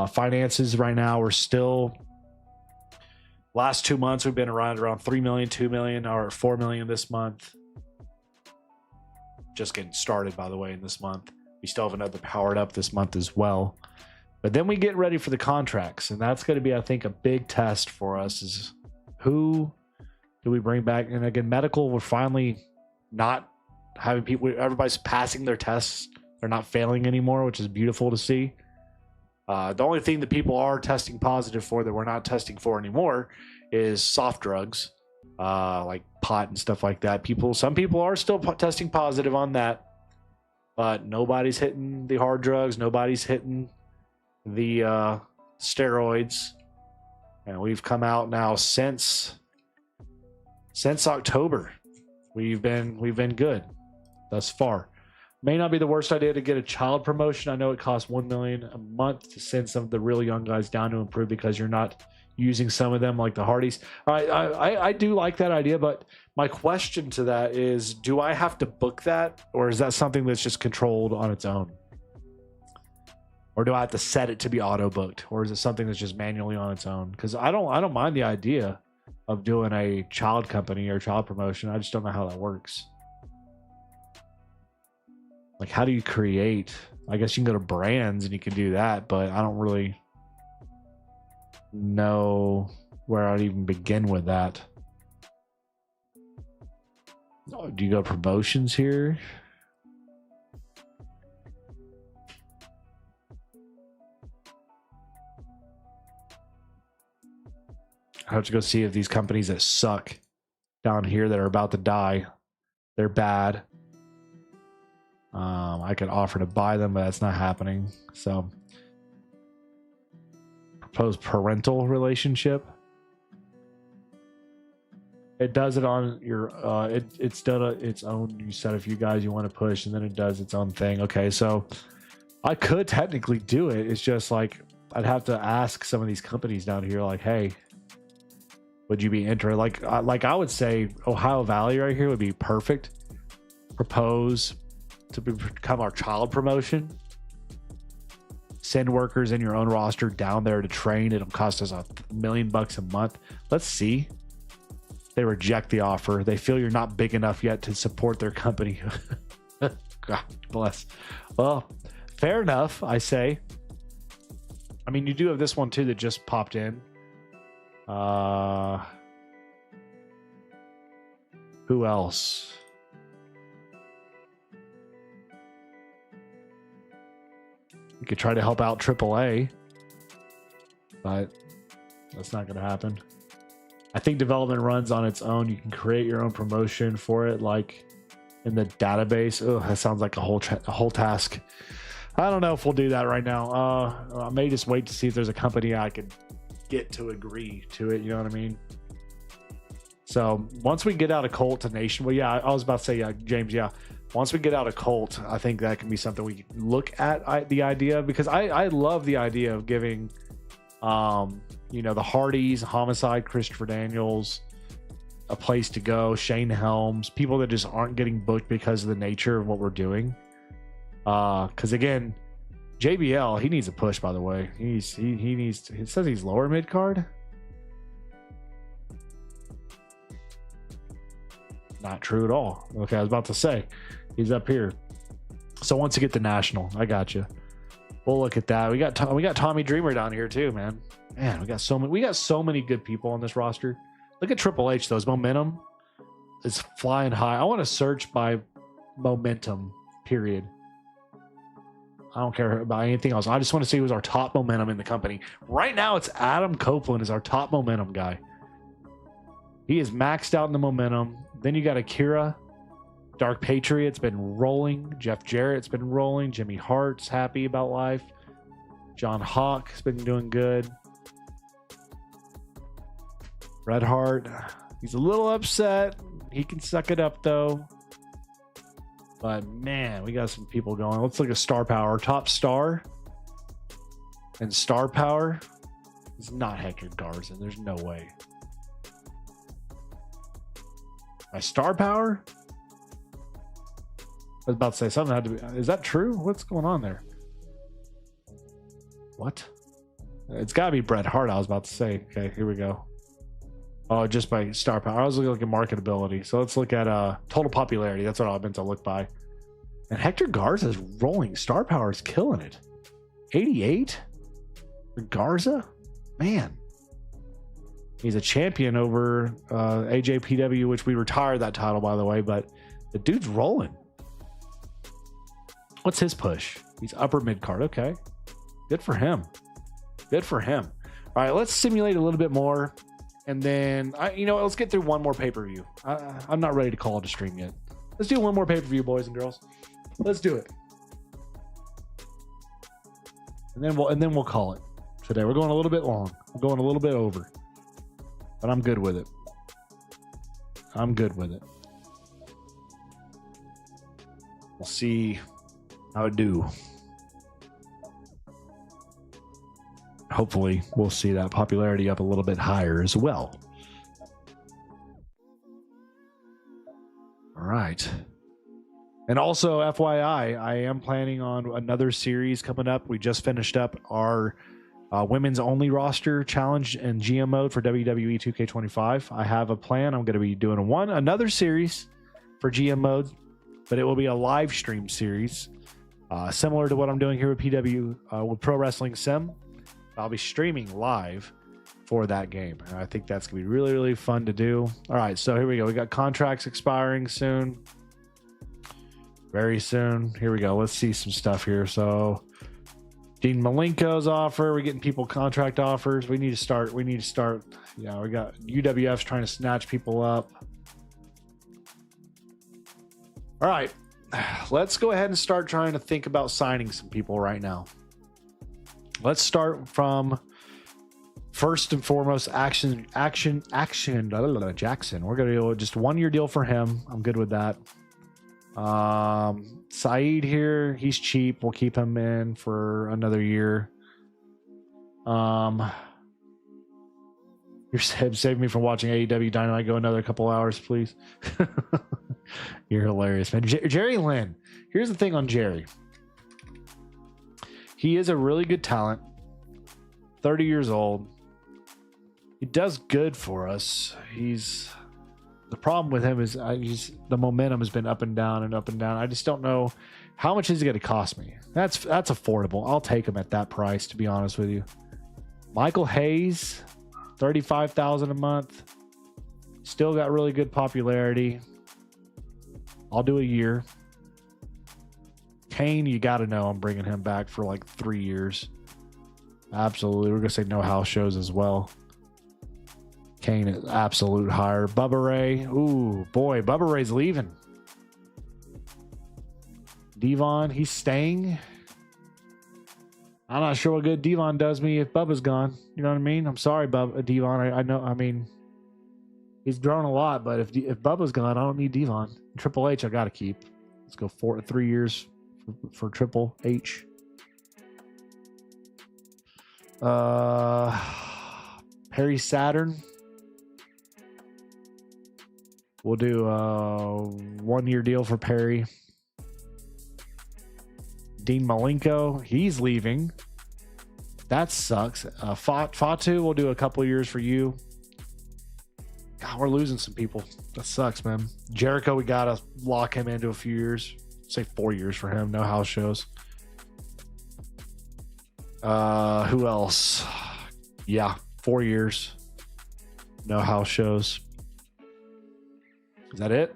Finances right now, we're still, last 2 months we've been around 3 million, 2 million, or 4 million this month. Just getting started, by the way, in this month. We still have another powered up this month as well. But then we get ready for the contracts, and that's going to be, I think, a big test for us, is who do we bring back? And again, medical, we're finally not having people, everybody's passing their tests. They're not failing anymore, which is beautiful to see. The only thing that people are testing positive for that we're not testing for anymore is soft drugs, like pot and stuff like that. Some people are still testing positive on that, but nobody's hitting the hard drugs. Nobody's hitting the steroids. And we've come out now since October. We've been good thus far. May not be the worst idea to get a child promotion. I know it costs $1 million a month to send some of the really young guys down to improve, because you're not using some of them like the Hardys. I do like that idea, but my question to that is, do I have to book that, or is that something that's just controlled on its own? Or do I have to set it to be auto booked, or is it something that's just manually on its own? Because I don't mind the idea of doing a child company or child promotion. I just don't know how that works. Like, how do you create? I guess you can go to brands and you can do that, but I don't really know where I'd even begin with that. Oh, do you go promotions here? I have to go see if these companies that suck down here that are about to die, they're bad. I could offer to buy them, but that's not happening. So, proposed parental relationship. It does it on your. It's done its own. You set a few guys you want to push, and then it does its own thing. Okay, so I could technically do it. It's just like I'd have to ask some of these companies down here, like, hey, would you be interested? Like I would say Ohio Valley right here would be perfect. Propose to become our child promotion. Send workers in your own roster down there to train. It'll cost us $1 million a month. Let's see. They reject the offer. They feel you're not big enough yet to support their company. God bless. Well, fair enough, I say. I mean, you do have this one too that just popped in. Who else? You could try to help out AAA, but that's not going to happen. I think development runs on its own. You can create your own promotion for it, like in the database. Oh, that sounds like a whole task. I don't know if we'll do that right now. I may just wait to see if there's a company I could get to agree to it. You know what I mean? So once we get out of Colt to Nation, well, yeah, I was about to say, yeah, James, yeah. Once we get out of Colt, I think that can be something we can look at the idea, because I love the idea of giving, the Hardys, Homicide, Christopher Daniels, a place to go, Shane Helms, people that just aren't getting booked because of the nature of what we're doing. Because again, JBL, he needs a push, by the way. He needs to, it says he's lower mid card. Not true at all. Okay, I was about to say he's up here. So once you get the national, I got you. We'll look at that. We got Tommy Dreamer down here too, man. Man, we got so many good people on this roster. Look at Triple H though. His momentum is flying high. I want to search by momentum, period. I don't care about anything else. I just want to see who's our top momentum in the company. Right now, it's Adam Copeland is our top momentum guy. He is maxed out in the momentum. Then you got Akira. Dark Patriot's been rolling. Jeff Jarrett's been rolling. Jimmy Hart's happy about life. John Hawk's been doing good. Red Hart, he's a little upset. He can suck it up, though. But, man, we got some people going. Let's look at Star Power. Top star and Star Power is not Hector Garza. There's no way. My Star Power? I was about to say something had to be. Is that true? What's going on there? What? It's got to be Bret Hart, I was about to say. Okay, here we go. Oh, just by Star Power. I was looking at marketability. So let's look at total popularity. That's what I meant to look by. And Hector Garza's rolling. Star Power is killing it. 88? For Garza? Man. He's a champion over AJPW, which we retired that title, by the way. But the dude's rolling. What's his push? He's upper mid card. Okay. Good for him. Good for him. All right, let's simulate a little bit more. And then, you know what? Let's get through one more pay-per-view. I'm not ready to call it a stream yet. Let's do one more pay-per-view, boys and girls. Let's do it. And then we'll call it today. We're going a little bit long. We're going a little bit over. But I'm good with it. I'm good with it. We'll see how it do. Hopefully, we'll see that popularity up a little bit higher as well. All right. And also, FYI, I am planning on another series coming up. We just finished up our women's only roster challenge in GM mode for WWE 2K25. I have a plan. I'm going to be doing another series for GM mode, but it will be a live stream series, similar to what I'm doing here with PW with Pro Wrestling Sim. I'll be streaming live for that game. And I think that's going to be really, really fun to do. All right, so here we go. We got contracts expiring soon. Very soon. Here we go. Let's see some stuff here. So Dean Malenko's offer. We're getting people contract offers. We need to start. Yeah, we got UWF's trying to snatch people up. All right. Let's go ahead and start trying to think about signing some people right now. Let's start from first and foremost, Action Jackson. We're going to do just a 1-year deal for him. I'm good with that. Saeed here, he's cheap. We'll keep him in for another year. You're save me from watching AEW Dynamite. Go another couple hours, please. You're hilarious, man. Jerry Lynn. Here's the thing on Jerry. He is a really good talent. 30 years old. He does good for us. The problem with him is the momentum has been up and down and up and down. I just don't know how much is it going to cost me. That's affordable. I'll take him at that price, to be honest with you. Michael Hayes, $35,000 a month. Still got really good popularity. I'll do a year. Kane, you got to know I'm bringing him back for like 3 years. Absolutely. We're going to say no house shows as well. Kane is absolute hire. Bubba Ray. Ooh, boy. Bubba Ray's leaving. Devon, he's staying. I'm not sure what good Devon does me if Bubba's gone. You know what I mean? I'm sorry, Devon. I know. I mean, he's grown a lot, but if Bubba's gone, I don't need Devon. Triple H, I got to keep. Let's go 3 years for Triple H. Perry Saturn. We'll do a 1-year deal for Perry. Dean Malenko, he's leaving. That sucks. Fatu, we'll do a couple years for you. God, we're losing some people. That sucks, man. Jericho, we got to lock him into a few years. Say 4 years for him. No house shows. Who else? Yeah, 4 years. No house shows. Is that it?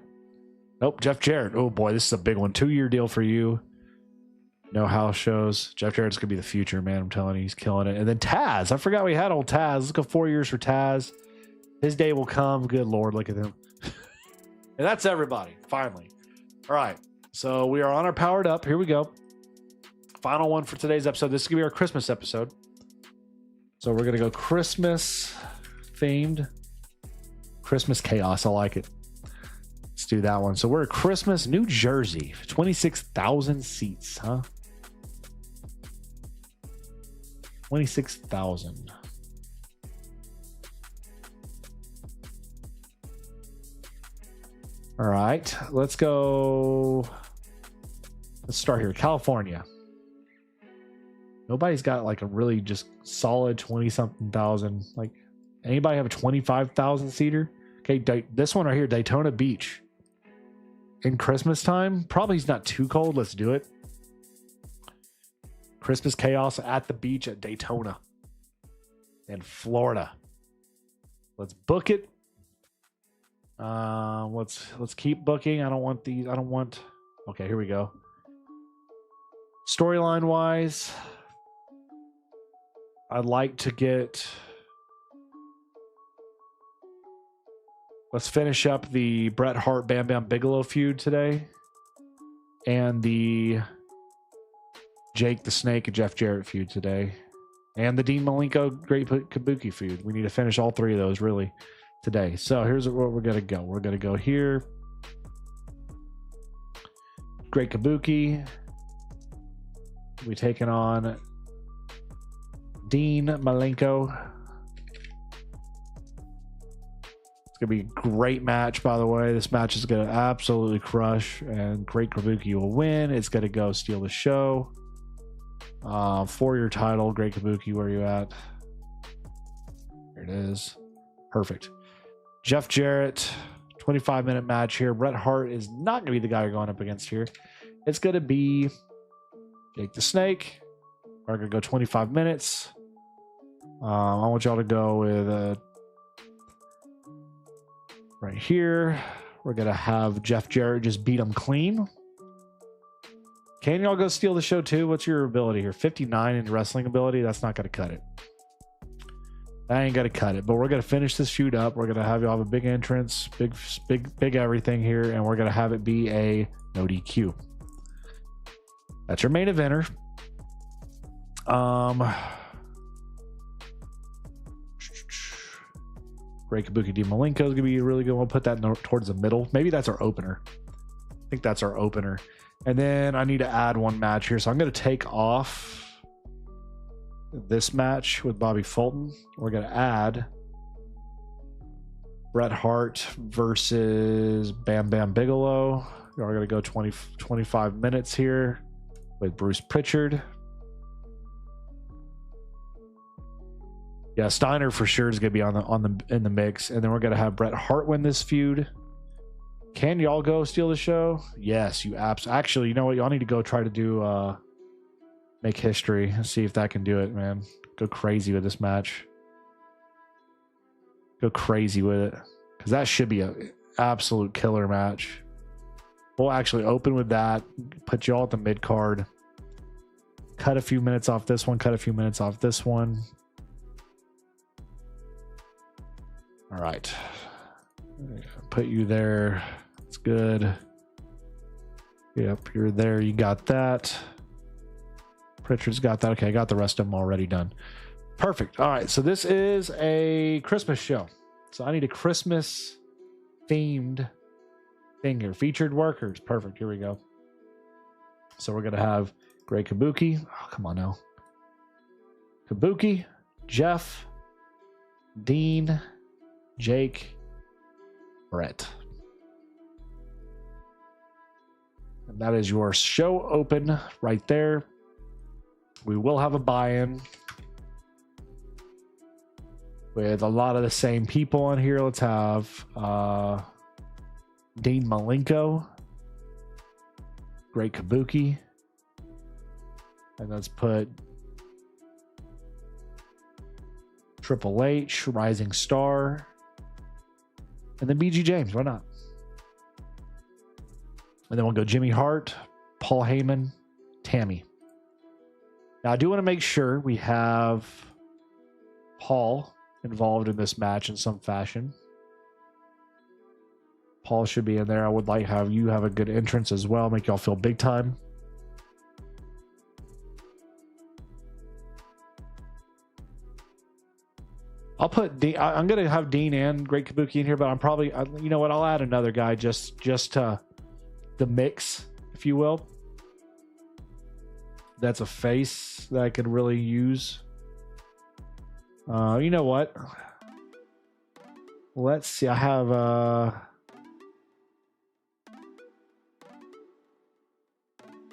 Nope. Jeff Jarrett. Oh boy, this is a big one. 2-year deal for you. No house shows. Jeff Jarrett's going to be the future, man. I'm telling you, he's killing it. And then Taz. I forgot we had old Taz. Let's go 4 years for Taz. His day will come. Good Lord, look at him. And that's everybody, finally. All right. So we are on our powered up. Here we go. Final one for today's episode. This is going to be our Christmas episode. So we're going to go Christmas themed. Christmas chaos. I like it. Let's do that one. So we're at Christmas, New Jersey. 26,000 seats, huh? 26,000. All right, let's go. Let's start here. California. Nobody's got like a really just solid 20-something thousand. Like, anybody have a 25,000 seater? Okay, this one right here, Daytona Beach. In Christmas time, probably it's not too cold. Let's do it. Christmas chaos at the beach at Daytona in Florida. Let's book it. Let's keep booking. I don't want these. I don't want. Okay, here we go. Storyline wise, I'd like to get. Let's finish up the Bret Hart Bam Bam Bigelow feud today, and the Jake the Snake and Jeff Jarrett feud today, and the Dean Malenko Great Kabuki feud. We need to finish all three of those really today. So here's what we're gonna go. We're gonna go here. Great Kabuki. We taking on Dean Malenko. It's gonna be a great match, by the way. This match is gonna absolutely crush, and Great Kabuki will win. It's gonna go steal the show. For your title, Great Kabuki, where are you at? Here it is. Perfect. Jeff Jarrett, 25-minute match here. Bret Hart is not going to be the guy you're going up against here. It's going to be Jake the Snake. We're going to go 25 minutes. I want y'all to go with right here. We're going to have Jeff Jarrett just beat him clean. Can y'all go steal the show too? What's your ability here? 59 in wrestling ability. That's not going to cut it. I ain't gonna cut it, but we're gonna finish this feud up. We're gonna have y'all have a big entrance, big everything here, and we're gonna have it be a no DQ. That's your main eventer. Great Kabuki Dean Malenko is gonna be really good. We'll put that towards the middle. Maybe that's our opener. I think that's our opener. And then I need to add one match here, so I'm gonna take off this match with Bobby Fulton. We're going to add Bret Hart versus Bam Bam Bigelow. We're going to go 25 minutes here with Bruce Pritchard. Yeah, Steiner for sure is going to be in the mix, and then we're going to have Bret Hart win this feud. Can y'all go steal the show? Yes, you actually, you know what? Y'all need to go try to do make history and see if that can do it, man. Go crazy with this match. Go crazy with it, because that should be an absolute killer match. We'll actually open with that, put you all at the mid card, cut a few minutes off this one, cut a few minutes off this one. All right, put you there. It's good. Yep, you're there. You got that. Pritchard's got that. Okay, I got the rest of them already done. Perfect. All right, so this is a Christmas show. So I need a Christmas themed thing here. Featured workers. Perfect. Here we go. So we're going to have Great Kabuki. Oh, come on now. Kabuki, Jeff, Dean, Jake, Bret. And that is your show open right there. We will have a buy-in with a lot of the same people on here. Let's have Dean Malenko, Great Kabuki, and let's put Triple H, Rising Star, and then BG James. Why not? And then we'll go Jimmy Hart, Paul Heyman, Tammy. Now, I do want to make sure we have Paul involved in this match in some fashion. Paul should be in there. I would like have you have a good entrance as well. Make y'all feel big time. I'll put Dean. I'm going to have Dean and Great Kabuki in here, but I'm probably, you know what? I'll add another guy just to the mix, if you will. That's a face that I could really use. You know what? Let's see. I have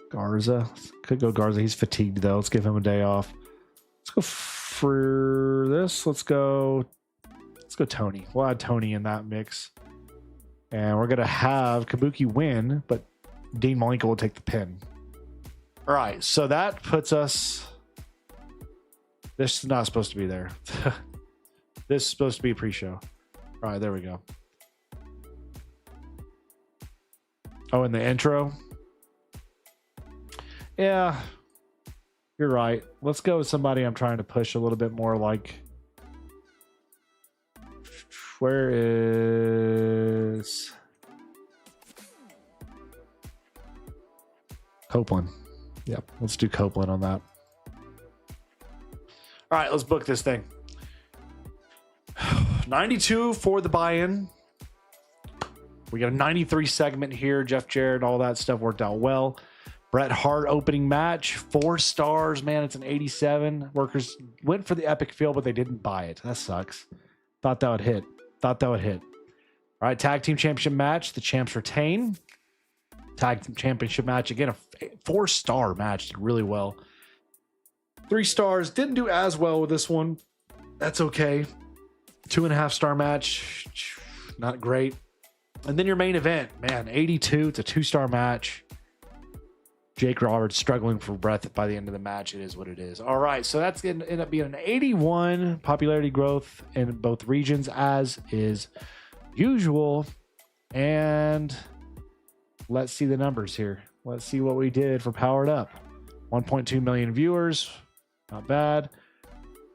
Garza. Could go Garza. He's fatigued though. Let's give him a day off. Let's go for this. Let's go Tony. We'll add Tony in that mix. And we're gonna have Kabuki win, but Dean Malenko will take the pin. All right, so that puts us. This is not supposed to be there. This is supposed to be a pre-show. All right, there we go. Oh, in the intro. Yeah, you're right. Let's go with somebody I'm trying to push a little bit more like. Where is Copeland? Yep, let's do Copeland on that. All right, let's book this thing. 92 for the buy-in. We got a 93 segment here. Jeff Jarrett, all that stuff worked out well. Bret Hart opening match, 4 stars. Man, it's an 87. Workers went for the epic feel, but they didn't buy it. That sucks. Thought that would hit. All right, tag team championship match. The champs retain. Tag team championship match. Again, a 4-star match. Did really well. 3 stars. Didn't do as well with this one. That's okay. 2.5-star match. Not great. And then your main event. Man, 82. It's a 2-star match. Jake Roberts struggling for breath by the end of the match. It is what it is. All right, so that's going to end up being an 81 popularity growth in both regions, as is usual. And let's see the numbers here. Let's see what we did for Powered Up. 1.2 million viewers. Not bad.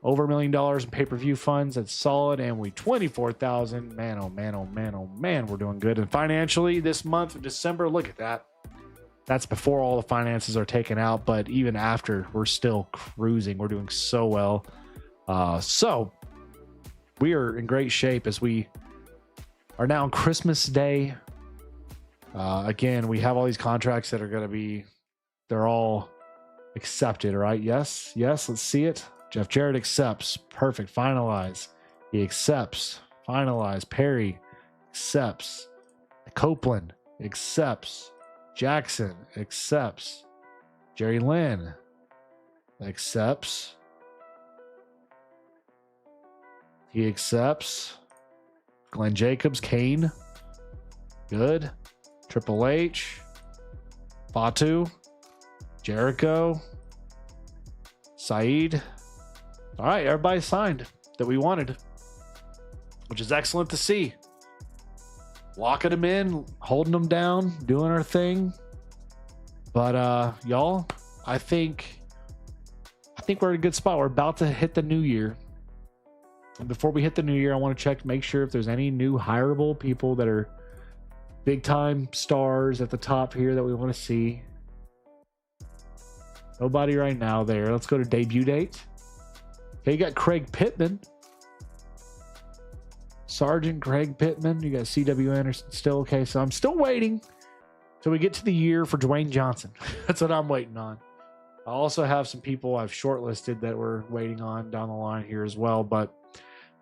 Over $1 million in pay-per-view funds. That's solid. And we 24,000. Man, oh man, oh man, oh man. We're doing good. And financially, this month of December, look at that. That's before all the finances are taken out, but even after, we're still cruising. We're doing so well. So we are in great shape as we are now on Christmas Day. Again, we have all these contracts that are going to be, they're all accepted, right? Yes. Let's see it. Jeff Jarrett accepts. Perfect. Finalize. He accepts. Finalize. Perry accepts. Copeland accepts. Jackson accepts. Jerry Lynn accepts. He accepts. Glenn Jacobs, Kane. Good. Triple H. Fatu. Jericho. Saeed. All right, everybody signed that we wanted, which is excellent to see. Locking them in, holding them down, doing our thing. But y'all, I think we're in a good spot. We're about to hit the new year. And before we hit the new year, I want to check, make sure if there's any new hireable people that are big time stars at the top here that we want to see. Nobody right now there. Let's go to debut date. Okay, you got Craig Pittman. Sergeant Craig Pittman. You got C.W. Anderson still. Okay, so I'm still waiting till we get to the year for Dwayne Johnson. That's what I'm waiting on. I also have some people I've shortlisted that we're waiting on down the line here as well. But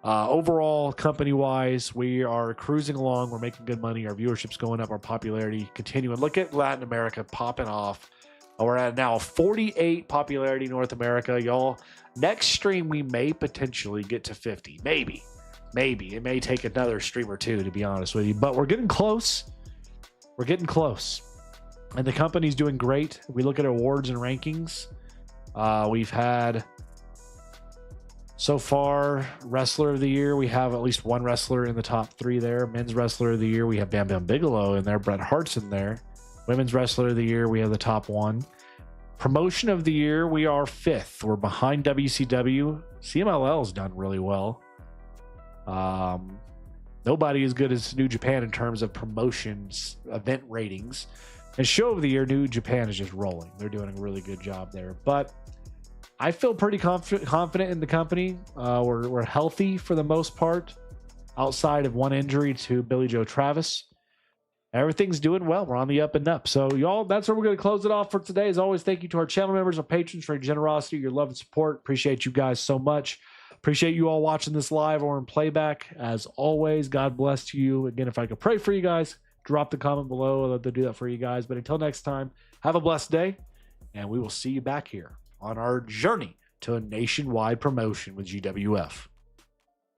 overall, company-wise, we are cruising along. We're making good money. Our viewership's going up. Our popularity continuing. Look at Latin America popping off. We're at now 48 popularity North America. Y'all, next stream, we may potentially get to 50. Maybe. It may take another stream or two, to be honest with you. But we're getting close. And the company's doing great. We look at awards and rankings. We've had, so far, Wrestler of the Year. We have at least one wrestler in the top 3 there. Men's Wrestler of the Year, we have Bam Bam Bigelow in there. Bret Hart's in there. Women's Wrestler of the Year, we have the top 1. Promotion of the year, we are 5th. We're behind WCW. CMLL's done really well. Nobody as good as New Japan in terms of promotions, event ratings. And show of the year, New Japan is just rolling. They're doing a really good job there. But I feel pretty confident in the company. We're healthy for the most part, outside of one injury to Billy Joe Travis. Everything's doing well. We're on the up and up. So, y'all, that's where we're going to close it off for today. As always, thank you to our channel members, our patrons for your generosity, your love and support. Appreciate you guys so much. Appreciate you all watching this live or in playback. As always, God bless to you. Again, if I could pray for you guys, drop the comment below. I'd love to do that for you guys. But until next time, have a blessed day, and we will see you back here on our journey to a nationwide promotion with GWF.